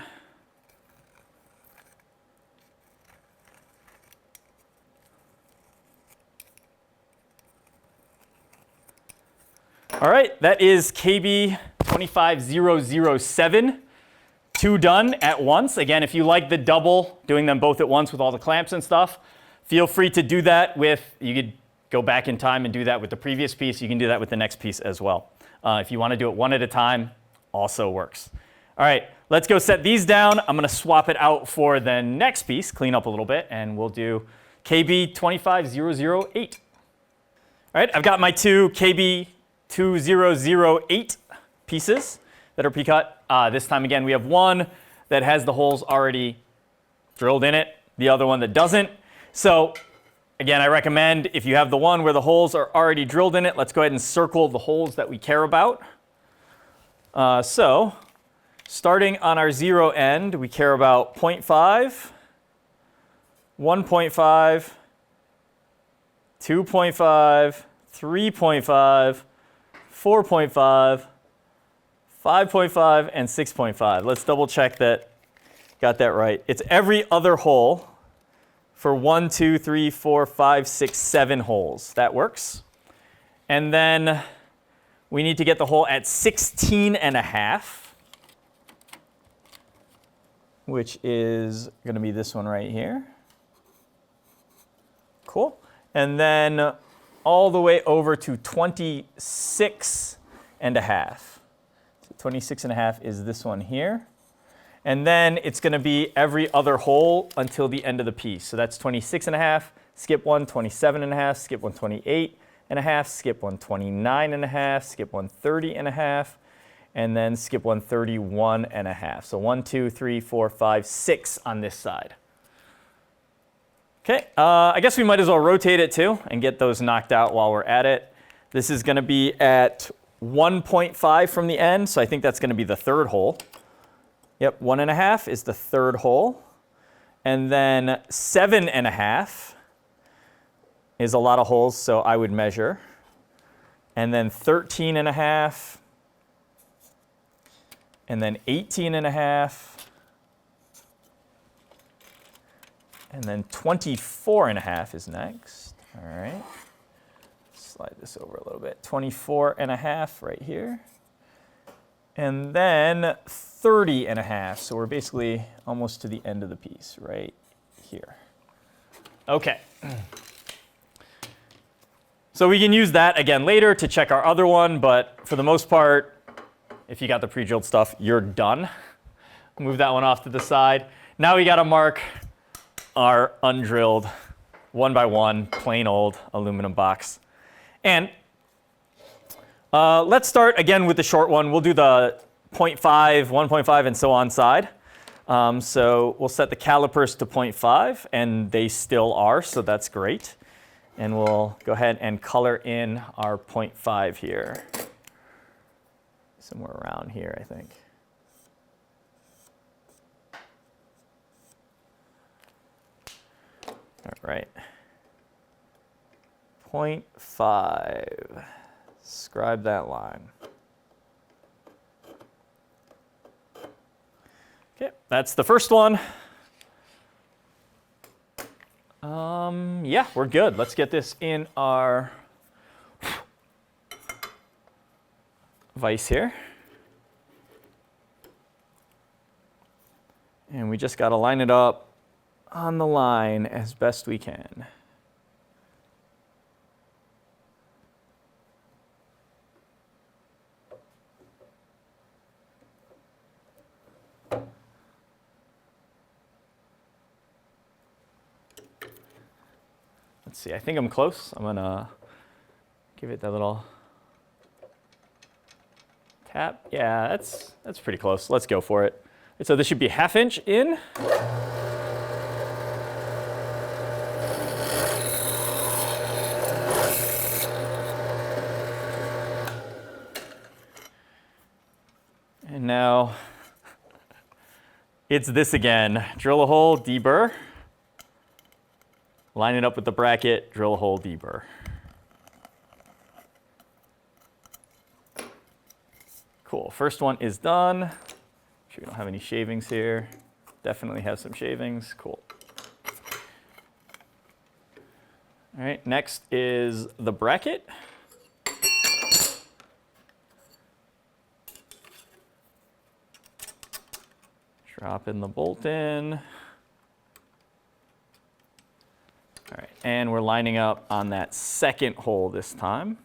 All right, that is KB 25007. 2 done at once. Again, if you like the double, doing them both at once with all the clamps and stuff, feel free to do that with, you could go back in time and do that with the previous piece. You can do that with the next piece as well. If you want to do it one at a time, also works. All right, let's go set these down. I'm going to swap it out for the next piece, clean up a little bit, and we'll do KB 25008. All right, I've got my 2 KB 2008 pieces that are pre-cut. This time again, we have one that has the holes already drilled in it, the other one that doesn't. So again, I recommend if you have the one where the holes are already drilled in it, let's go ahead and circle the holes that we care about. So starting on our 0 end, we care about 0.5, 1.5, 2.5, 3.5, 4.5, 5.5 and 6.5. Let's double check that. Got that right. It's every other hole for 1, 2, 3, 4, 5, 6, 7 holes. That works. And then we need to get the hole at 16 and a half, which is going to be this one right here. Cool. And then all the way over to 26 and a half. So 26 and a half is this one here. And then it's going to be every other hole until the end of the piece. So that's 26 and a half, skip one, 27 and a half, skip one, 28 and a half, skip one, 29 and a half, skip one, 30 and a half, and then skip one, 31 and a half. So 1, 2, 3, 4, 5, 6 on this side. Okay, I guess we might as well rotate it too and get those knocked out while we're at it. This is going to be at 1.5 from the end, so I think that's going to be the third hole. Yep, 1.5 is the third hole. And then 7.5 is a lot of holes, so I would measure. And then 13.5. And then 18.5. And then 24.5 is next. All right. Slide this over a little bit. 24.5 right here. And then 30.5. So we're basically almost to the end of the piece right here. Okay. So we can use that again later to check our other one, but for the most part, if you got the pre-drilled stuff, you're done. Move that one off to the side. Now we got to mark our undrilled 1x1 plain old aluminum box. And let's start again with the short one. We'll do the 0.5, 1.5, and so on side. So we'll set the calipers to 0.5, and they still are, so that's great. And we'll go ahead and color in our 0.5 here. Somewhere around here, I think. All right. 0.5. Scribe that line. Okay, that's the first one. Yeah, we're good. Let's get this in our vise here. And we just got to line it up on the line as best we can. Let's see, I think I'm close. I'm gonna give it that little tap. Yeah, that's pretty close. Let's go for it. So this should be 1/2 inch in. And now it's this again. Drill a hole, deburr. Line it up with the bracket, drill a hole, deburr. Cool, first one is done. Make sure we don't have any shavings here. Definitely have some shavings, cool. All right, next is the bracket. Dropping the bolt in. All right, and we're lining up on that second hole this time.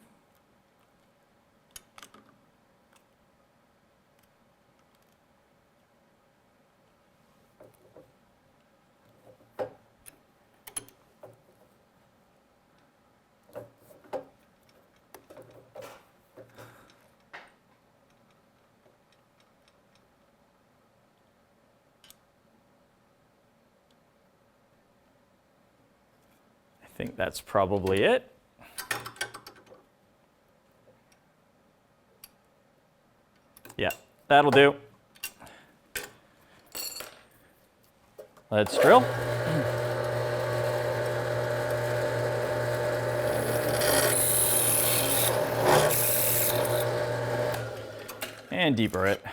I think that's probably it. Yeah, that'll do. Let's drill. And deeper it.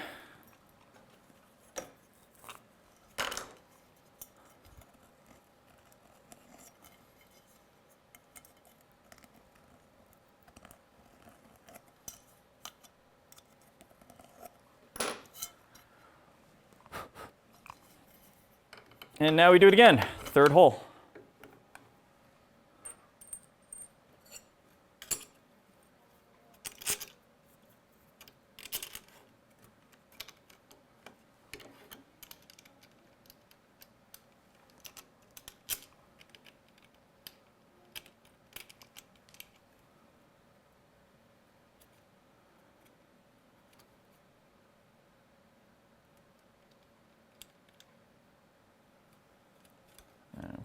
And now we do it again, third hole.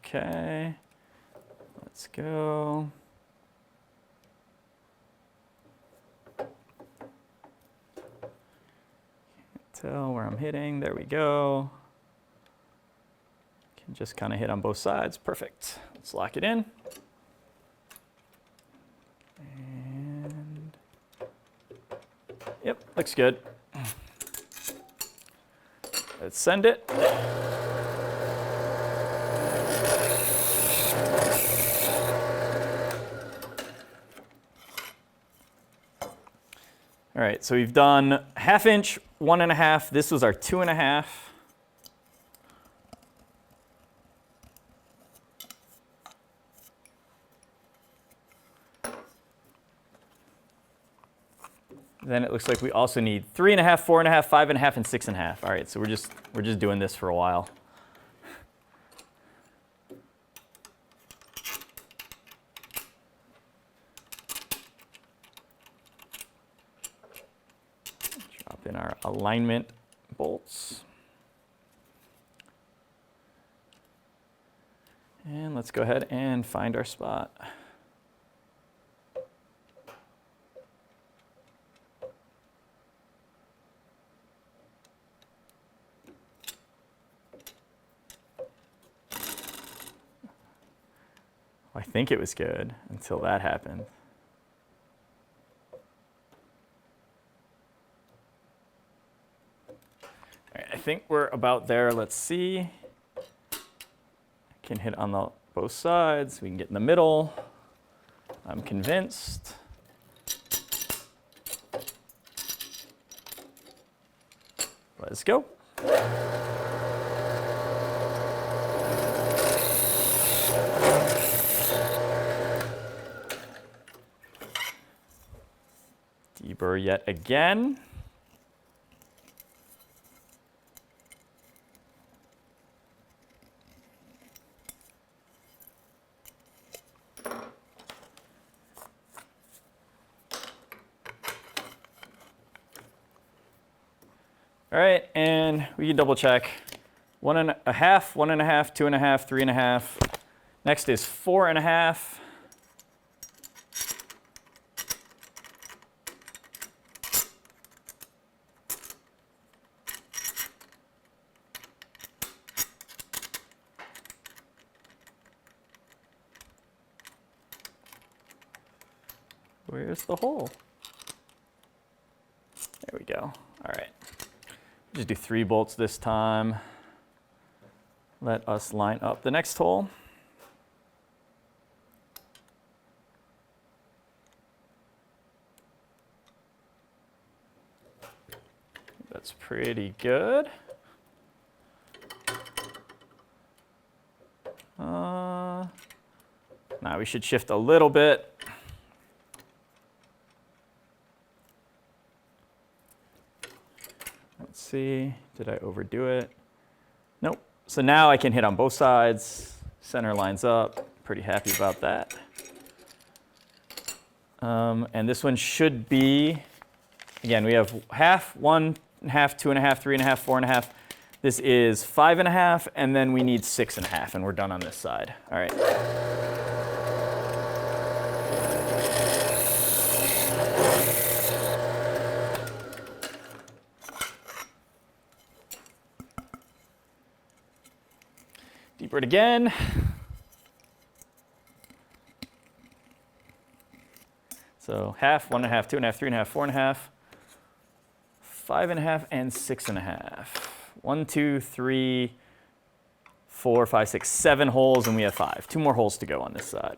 Okay, let's go. Can't tell where I'm hitting. There we go. Can just kind of hit on both sides. Perfect. Let's lock it in. And yep, looks good. Let's send it. All right, so we've done 1/2 inch, 1.5. This was our 2.5. Then it looks like we also need 3.5, 4.5, 5.5, and 6.5. All right, so we're just doing this for a while. Drop in our alignment bolts. And let's go ahead and find our spot. I think it was good until that happened. All right, I think we're about there. Let's see. I can hit on both sides. We can get in the middle. I'm convinced. Let's go. Deeper yet again. All right, and we can double check. 1.5, 1.5, 2.5, 3.5. Next is 4.5. Where's the hole? There we go. All right. Just do 3 bolts this time. Let us line up the next hole. That's pretty good. Now we should shift a little bit. Let's see, did I overdo it? Nope. So now I can hit on both sides. Center lines up. Pretty happy about that. And this one should be, again, we have 1/2, 1.5, 2.5, 3.5, 4.5. This is 5.5, and then we need 6.5, and we're done on this side. All right. Deeper it again. So 1/2, 1.5, 2.5, 3.5, 4.5, 5.5 and 6.5. 1, 2, 3, 4, 5, 6, 7 holes, and we have 5. 2 more holes to go on this side.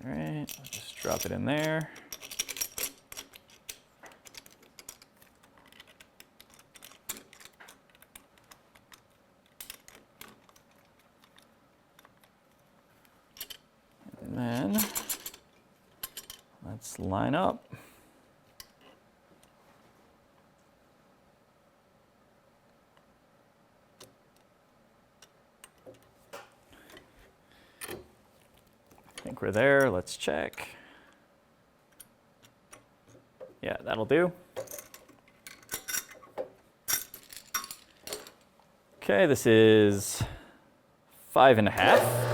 All right, I'll just drop it in there. And then let's line up. I think we're there. Let's check. Yeah, that'll do. Okay, this is 5.5.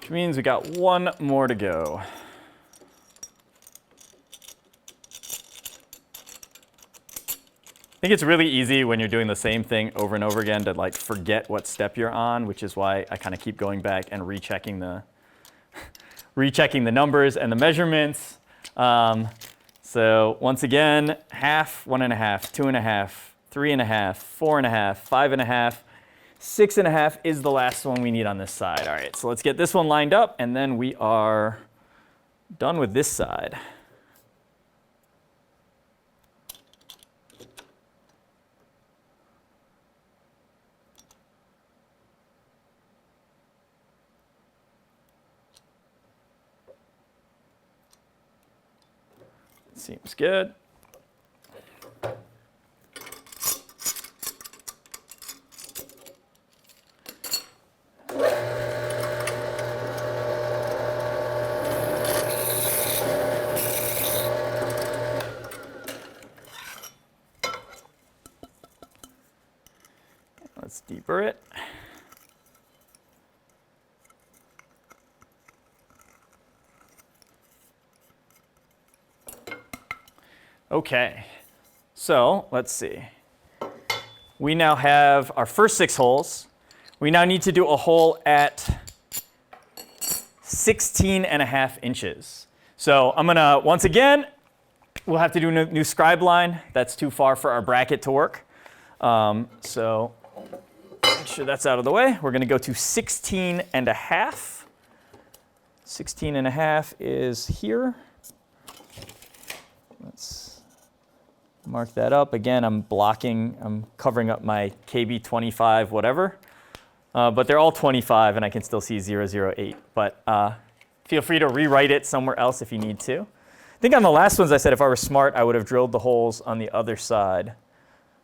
Which means we got 1 more to go. I think it's really easy when you're doing the same thing over and over again to like forget what step you're on, which is why I kind of keep going back and rechecking the numbers and the measurements. So once again, half, 1.5, 2.5, 3.5, 4.5, 5.5. 6.5 is the last one we need on this side. All right, so let's get this one lined up, and then we are done with this side. Seems good. Let's deeper it. Okay, so let's see. We now have our first 6 holes. We now need to do a hole at 16.5 inches. So I'm gonna, once again, we'll have to do a new scribe line. That's too far for our bracket to work. So make sure that's out of the way. We're gonna go to 16.5. 16.5 is here. Let's mark that up. Again, I'm covering up my KB25 whatever. But they're all 25 and I can still see 008. But feel free to rewrite it somewhere else if you need to. I think on the last ones I said if I were smart, I would have drilled the holes on the other side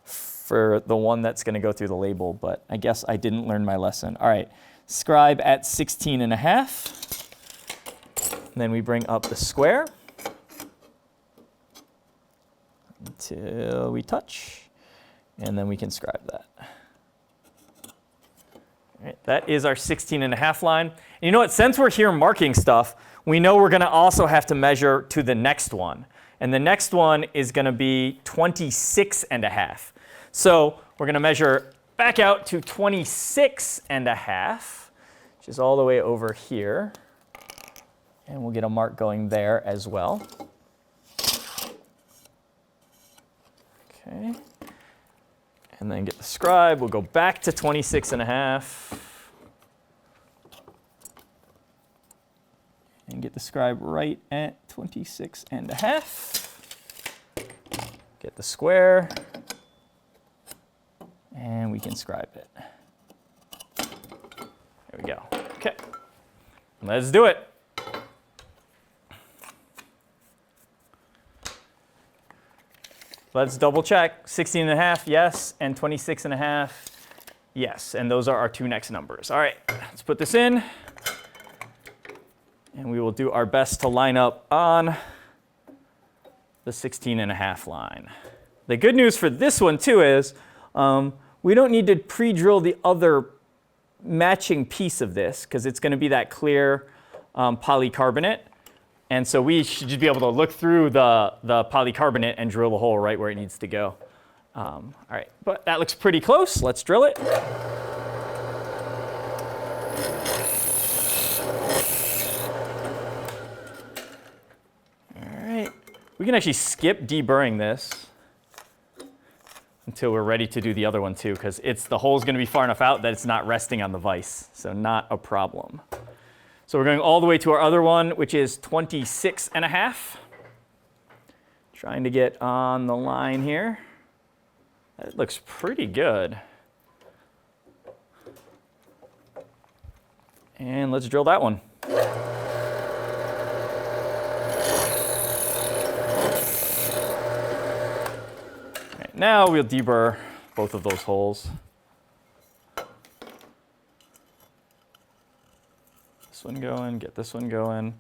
for the one that's going to go through the label, but I guess I didn't learn my lesson. All right, scribe at 16.5. Then we bring up the square until we touch, and then we can scribe that. All right, that is our 16.5 line. And you know what, since we're here marking stuff, we know we're gonna also have to measure to the next one. And the next one is gonna be 26.5. So we're gonna measure back out to 26.5, which is all the way over here. And we'll get a mark going there as well. Okay. And then get the scribe. We'll go back to 26.5. And get the scribe right at 26.5. Get the square. And we can scribe it. There we go. Okay. Let's do it. Let's double check. 16.5, yes, and 26.5, yes. And those are our 2 next numbers. All right, let's put this in. And we will do our best to line up on the 16.5 line. The good news for this one too is we don't need to pre-drill the other matching piece of this because it's going to be that clear polycarbonate. And so we should just be able to look through the polycarbonate and drill the hole right where it needs to go. All right, but that looks pretty close. Let's drill it. All right, we can actually skip deburring this until we're ready to do the other one too, because the hole's going to be far enough out that it's not resting on the vise, so not a problem. So we're going all the way to our other one, which is 26.5. Trying to get on the line here. That looks pretty good. And let's drill that one. All right, now we'll deburr both of those holes. This one going, get this one going.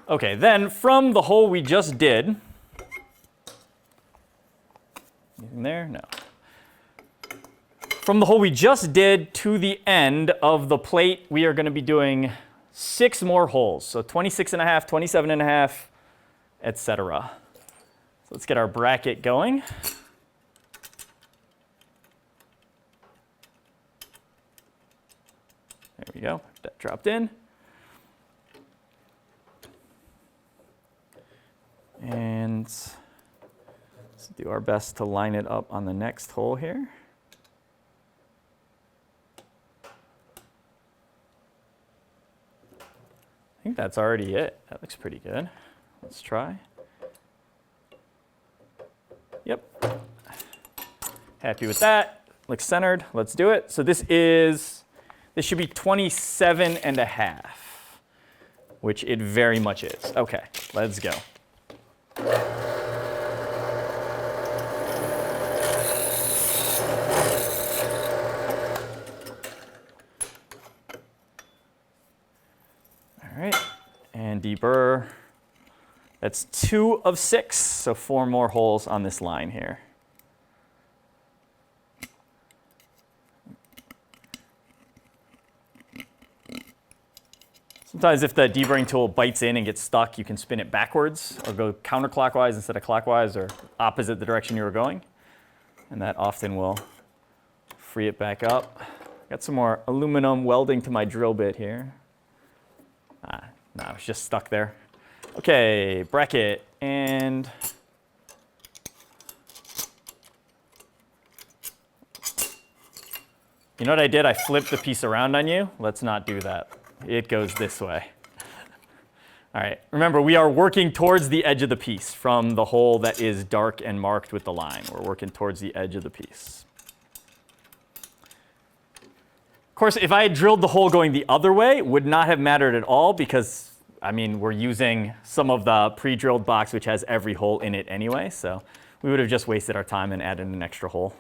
Okay, then from the hole we just did, anything there? No. From the hole we just did to the end of the plate, we are going to be doing 6 more holes. So 26.5, 27.5, etc. So let's get our bracket going. There we go, that dropped in. And let's do our best to line it up on the next hole here. I think that's already it. That looks pretty good. Let's try. Yep. Happy with that. Looks centered. Let's do it. So this should be 27.5, which it very much is. Okay, let's go. All right, and deburr. That's 2 of 6, so 4 more holes on this line here. Sometimes if the deburring tool bites in and gets stuck, you can spin it backwards or go counterclockwise instead of clockwise or opposite the direction you were going. And that often will free it back up. Got some more aluminum welding to my drill bit here. No, it's just stuck there. Okay, bracket, and you know what I did? I flipped the piece around on you. Let's not do that. It goes this way. All right, remember, we are working towards the edge of the piece from the hole that is dark and marked with the line. We're working towards the edge of the piece. Of course, if I had drilled the hole going the other way, it would not have mattered at all because, I mean, we're using some of the pre-drilled box which has every hole in it anyway, so we would have just wasted our time and added an extra hole.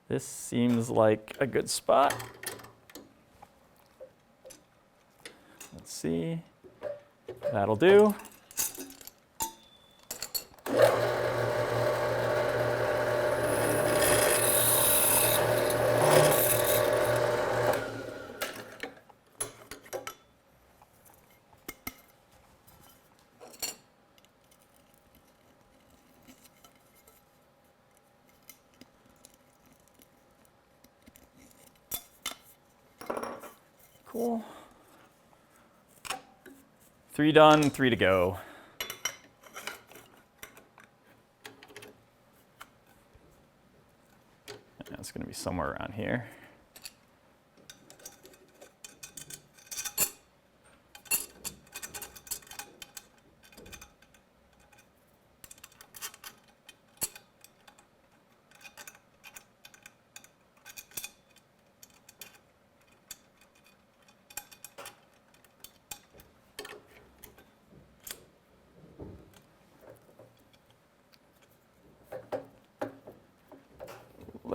This seems like a good spot. Let's see. That'll do. Cool. 3 done, 3 to go. That's going to be somewhere around here.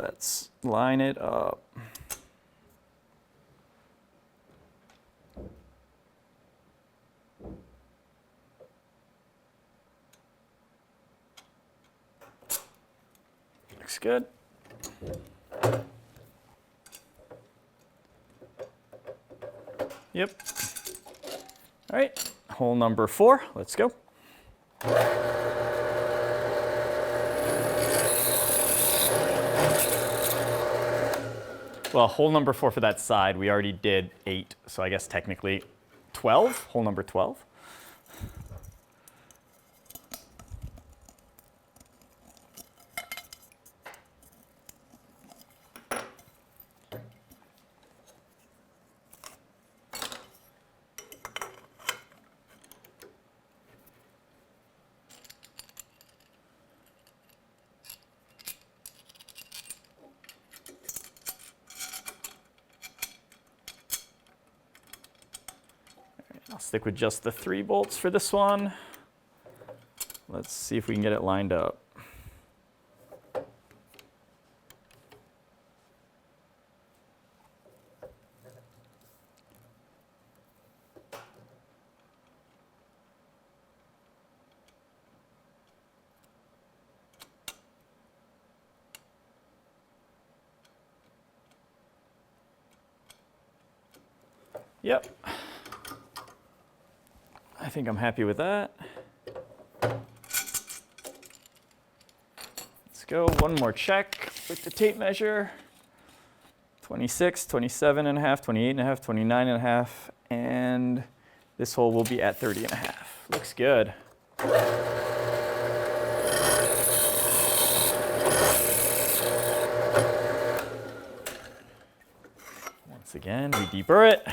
let's line it up. Looks good. Yep. All right, hole number 4, let's go. Well, hole number 4 for that side, we already did 8, so I guess technically 12, hole number 12. I'll stick with just the 3 bolts for this one. Let's see if we can get it lined up. Yep. I think I'm happy with that. Let's go one more check with the tape measure. 26, 27 and a half, 28 and a half, 29 and a half, and this hole will be at 30 and a half. Looks good. Once again, we deburr it.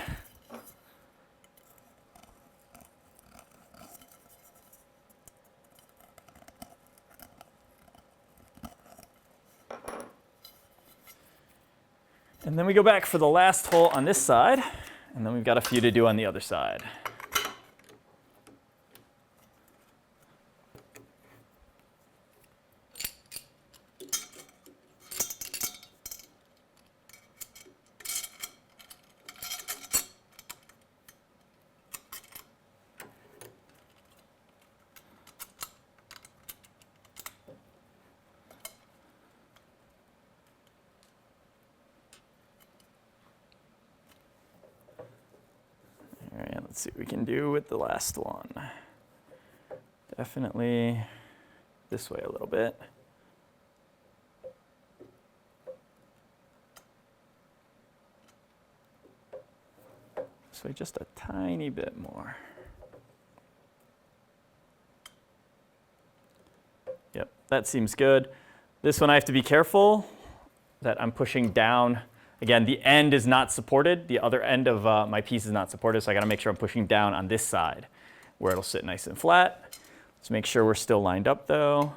And then we go back for the last hole on this side, and then we've got a few to do on the other side. All right, let's see what we can do with the last one. Definitely this way a little bit. This way just a tiny bit more. Yep, that seems good. This one I have to be careful that I'm pushing down. Again, the end is not supported. The other end of my piece is not supported, so I gotta make sure I'm pushing down on this side where it'll sit nice and flat. Let's make sure we're still lined up though.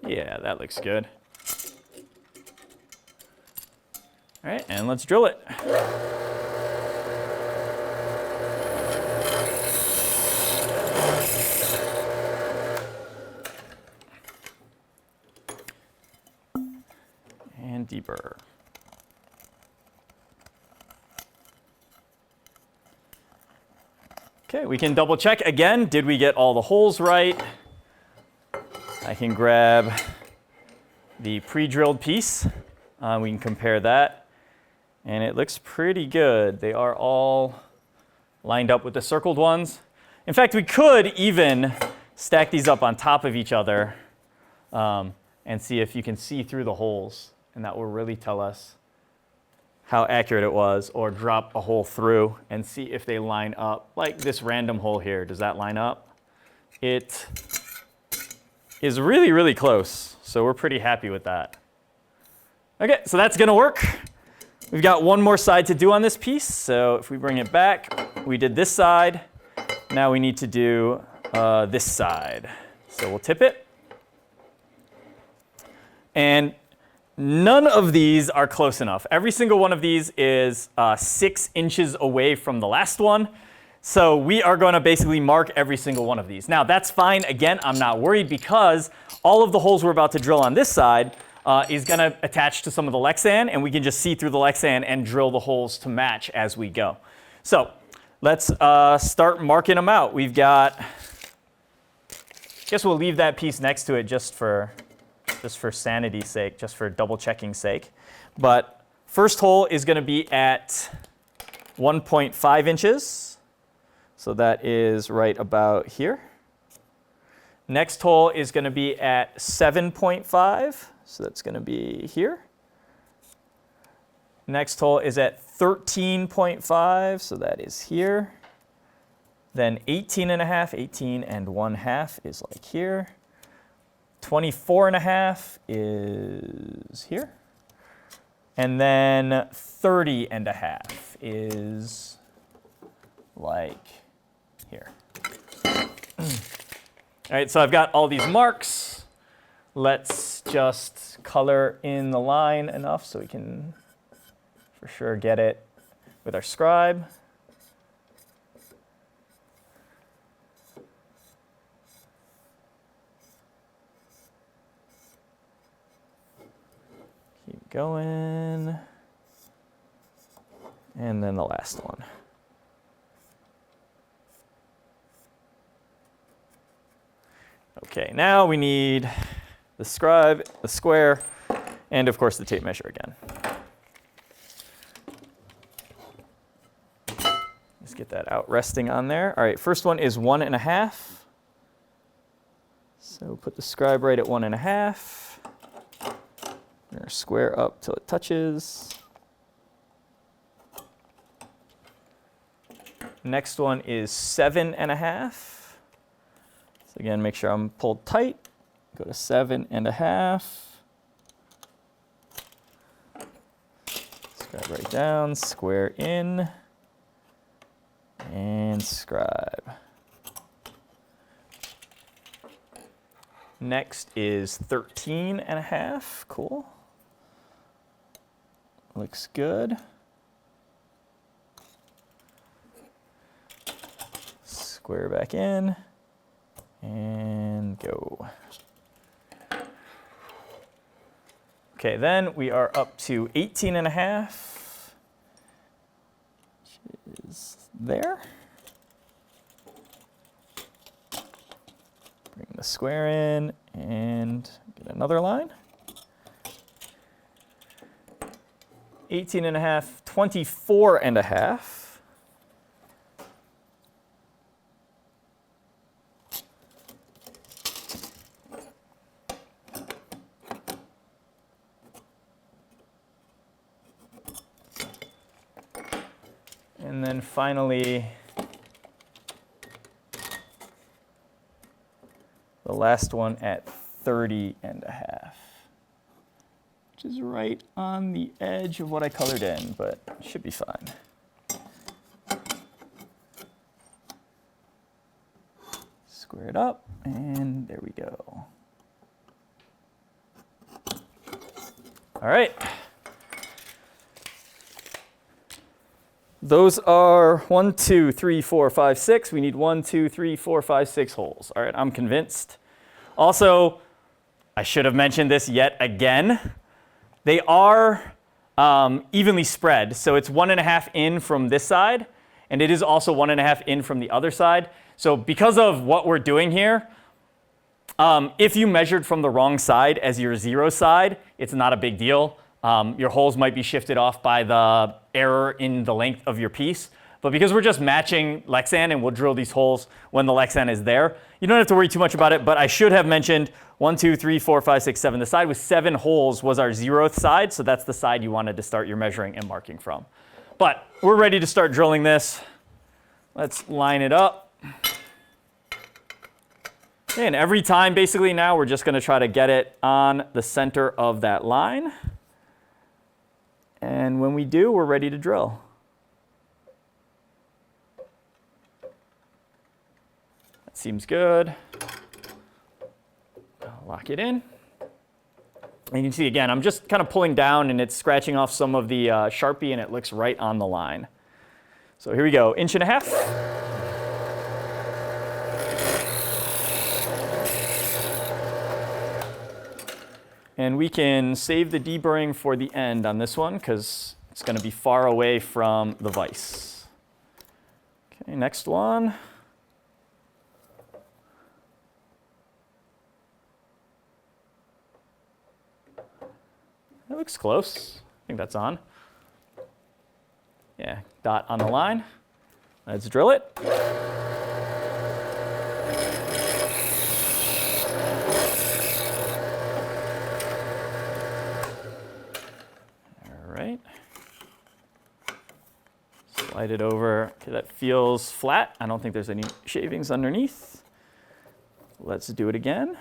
Yeah, that looks good. All right, and let's drill it. And deburr. Okay, we can double check again. Did we get all the holes right? I can grab the pre-drilled piece. We can compare that. And it looks pretty good. They are all lined up with the circled ones. In fact, we could even stack these up on top of each other and see if you can see through the holes. And that will really tell us how accurate it was, or drop a hole through and see if they line up. Like this random hole here, does that line up? It is really, really close. So we're pretty happy with that. Okay, so that's gonna work. We've got one more side to do on this piece. So if we bring it back, we did this side. Now we need to do this side. So we'll tip it. And none of these are close enough. Every single one of these is 6 inches away from the last one. So we are going to basically mark every single one of these. Now that's fine. Again, I'm not worried because all of the holes we're about to drill on this side is going to attach to some of the Lexan, and we can just see through the Lexan and drill the holes to match as we go. So let's start marking them out. We've got, I guess we'll leave that piece next to it just for sanity's sake, just for double checking sake. But first hole is going to be at 1.5 inches. So that is right about here. Next hole is going to be at 7.5. So that's going to be here. Next hole is at 13.5. So that is here. Then 18.5, 18 and 1/2 is like here. 24.5 is here. And then 30.5 is like here. All right, so I've got all these marks. Let's just color in the line enough so we can for sure get it with our scribe. Keep going. And then the last one. Okay, now we need the scribe, the square, and of course the tape measure again. Let's get that out resting on there. All right, first one is 1.5. So put the scribe right at 1.5. We're gonna square up till it touches. Next one is 7.5. So again, make sure I'm pulled tight. Go to 7.5. Scribe right down, square in, and scribe. Next is 13.5. Cool. Looks good. Square back in. And go. Okay, then we are up to 18.5, which is there. Bring the square in and get another line. 18.5, 24.5. And then finally, the last one at 30.5, which is right on the edge of what I colored in, but it should be fine. Square it up, and there we go. All right. Those are 1, 2, 3, 4, 5, 6. We need 1, 2, 3, 4, 5, 6 holes. All right, I'm convinced. Also, I should have mentioned this yet again. They are evenly spread. So it's 1.5 in from this side, and it is also 1.5 in from the other side. So because of what we're doing here, if you measured from the wrong side as your 0 side, it's not a big deal. Your holes might be shifted off by the error in the length of your piece. But because we're just matching Lexan and we'll drill these holes when the Lexan is there, you don't have to worry too much about it. But I should have mentioned 1, 2, 3, 4, 5, 6, 7. The side with 7 holes was our 0th side. So that's the side you wanted to start your measuring and marking from. But we're ready to start drilling this. Let's line it up. And every time basically now we're just going to try to get it on the center of that line. And when we do, we're ready to drill. That seems good. I'll lock it in. And you can see again, I'm just kind of pulling down and it's scratching off some of the Sharpie and it looks right on the line. So here we go, 1.5 inches. And we can save the deburring for the end on this one because it's going to be far away from the vise. Okay, next one. That looks close. I think that's on. Yeah, dot on the line. Let's drill it. All right. Slide it over. Okay, that feels flat. I don't think there's any shavings underneath. Let's do it again.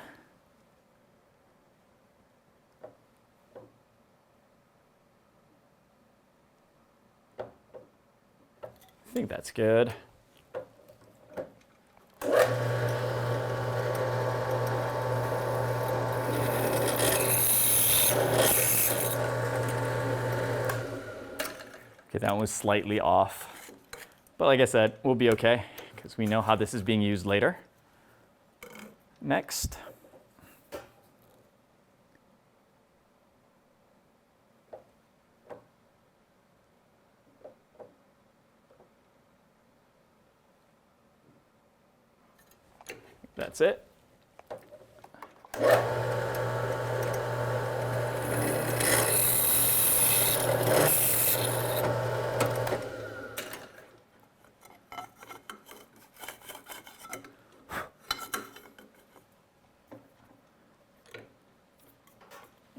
I think that's good. Okay, that one was slightly off. But like I said, we'll be okay because we know how this is being used later. Next. That's it.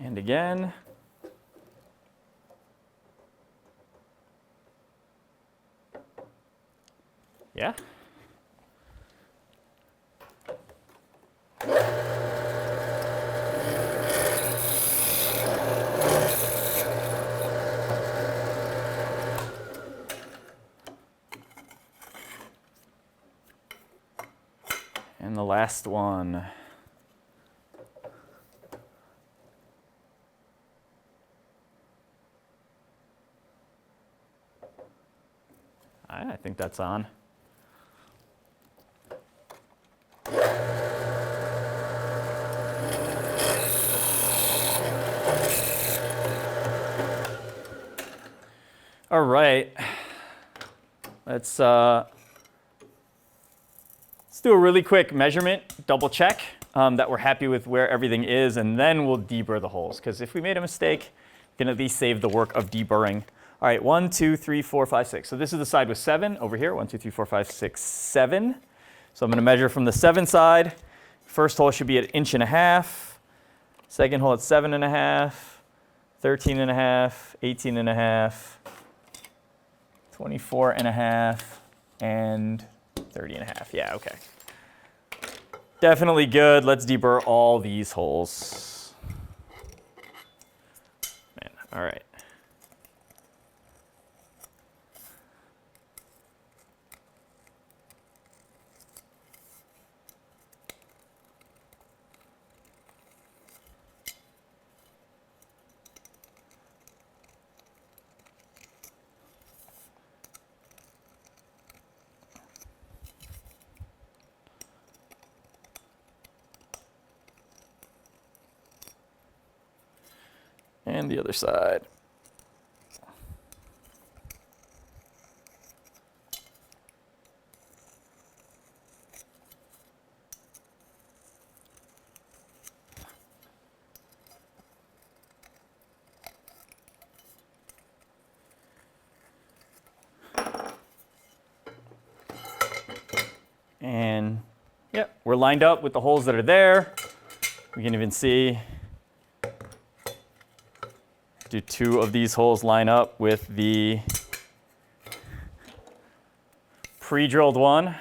And again. Yeah. And the last one. I think that's on. All right. Let's do a really quick measurement, double check that we're happy with where everything is, and then we'll deburr the holes. Because if we made a mistake, we can at least save the work of deburring. All right, 1, 2, 3, 4, 5, 6. So this is the side with 7 over here. 1, 2, 3, 4, 5, 6, 7. So I'm going to measure from the 7 side. First hole should be at 1.5 inches. Second hole at 7.5, 13.5, 18.5, 24.5, and 30.5. Yeah, okay. Definitely good. Let's deburr all these holes. Man, all right. And the other side. And yep, we're lined up with the holes that are there. We can even see, do 2 of these holes line up with the pre-drilled one?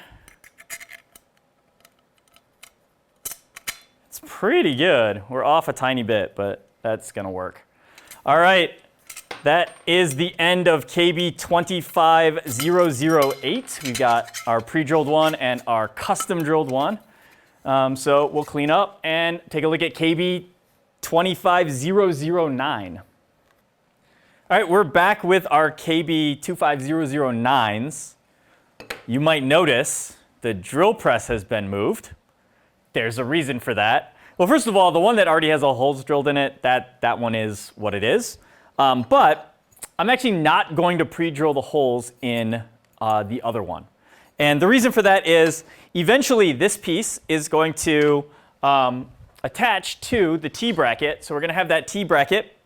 It's pretty good. We're off a tiny bit, but that's gonna work. All right, that is the end of KB 25008. We've got our pre-drilled one and our custom drilled one. So we'll clean up and take a look at KB 25009. All right, we're back with our KB 25009s. You might notice the drill press has been moved. There's a reason for that. Well, first of all, the one that already has all holes drilled in it, that one is what it is. But I'm actually not going to pre-drill the holes in the other one. And the reason for that is eventually this piece is going to attach to the T-bracket. So we're going to have that T-bracket.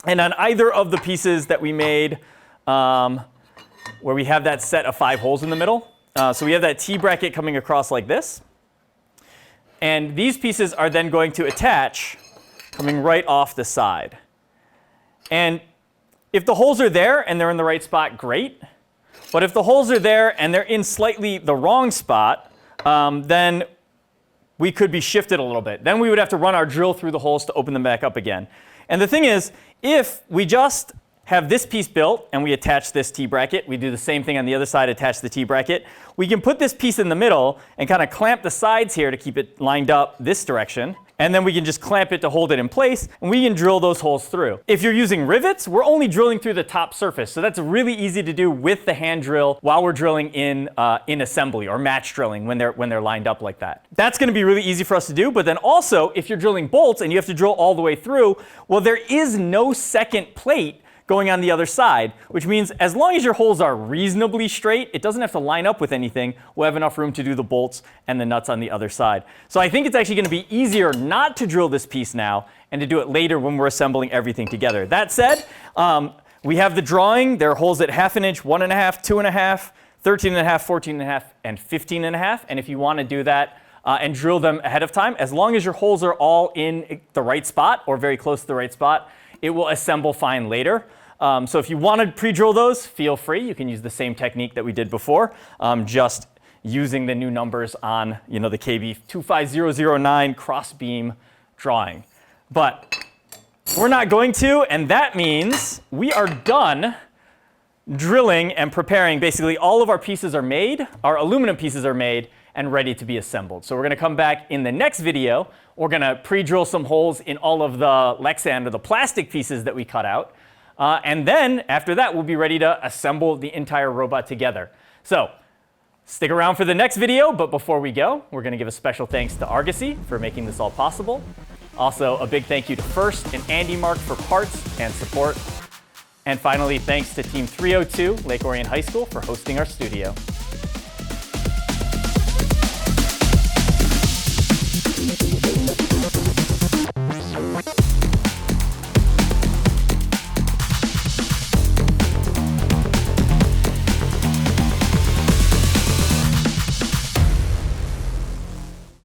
And on either of the pieces that we made where we have that set of 5 holes in the middle, so we have that T-bracket coming across like this. And these pieces are then going to attach coming right off the side. And if the holes are there and they're in the right spot, great. But if the holes are there and they're in slightly the wrong spot, then we could be shifted a little bit. Then we would have to run our drill through the holes to open them back up again. And the thing is, if we just have this piece built and we attach this T-bracket, we do the same thing on the other side, attach the T-bracket, we can put this piece in the middle and kind of clamp the sides here to keep it lined up this direction. And then we can just clamp it to hold it in place, and we can drill those holes through. If you're using rivets, we're only drilling through the top surface. So that's really easy to do with the hand drill while we're drilling in assembly or match drilling when they're lined up like that. That's going to be really easy for us to do. But then also, if you're drilling bolts and you have to drill all the way through, well, there is no second plate going on the other side, which means as long as your holes are reasonably straight, it doesn't have to line up with anything. We'll have enough room to do the bolts and the nuts on the other side. So I think it's actually going to be easier not to drill this piece now and to do it later when we're assembling everything together. That said, we have the drawing. There are holes at 1/2 inch, 1.5, 2.5, 13.5, 14.5, and 15.5. And if you want to do that and drill them ahead of time, as long as your holes are all in the right spot or very close to the right spot, it will assemble fine later. So if you want to pre-drill those, feel free. You can use the same technique that we did before, just using the new numbers on the KB 25009 cross-beam drawing. But we're not going to, and that means we are done drilling and preparing. Basically, all of our pieces are made, our aluminum pieces are made, and ready to be assembled. So we're going to come back in the next video. We're going to pre-drill some holes in all of the Lexan or the plastic pieces that we cut out. And then after that, we'll be ready to assemble the entire robot together. So stick around for the next video. But before we go, we're going to give a special thanks to Argosy for making this all possible. Also, a big thank you to First and Andymark for parts and support. And finally, thanks to Team 302, Lake Orion High School, for hosting our studio.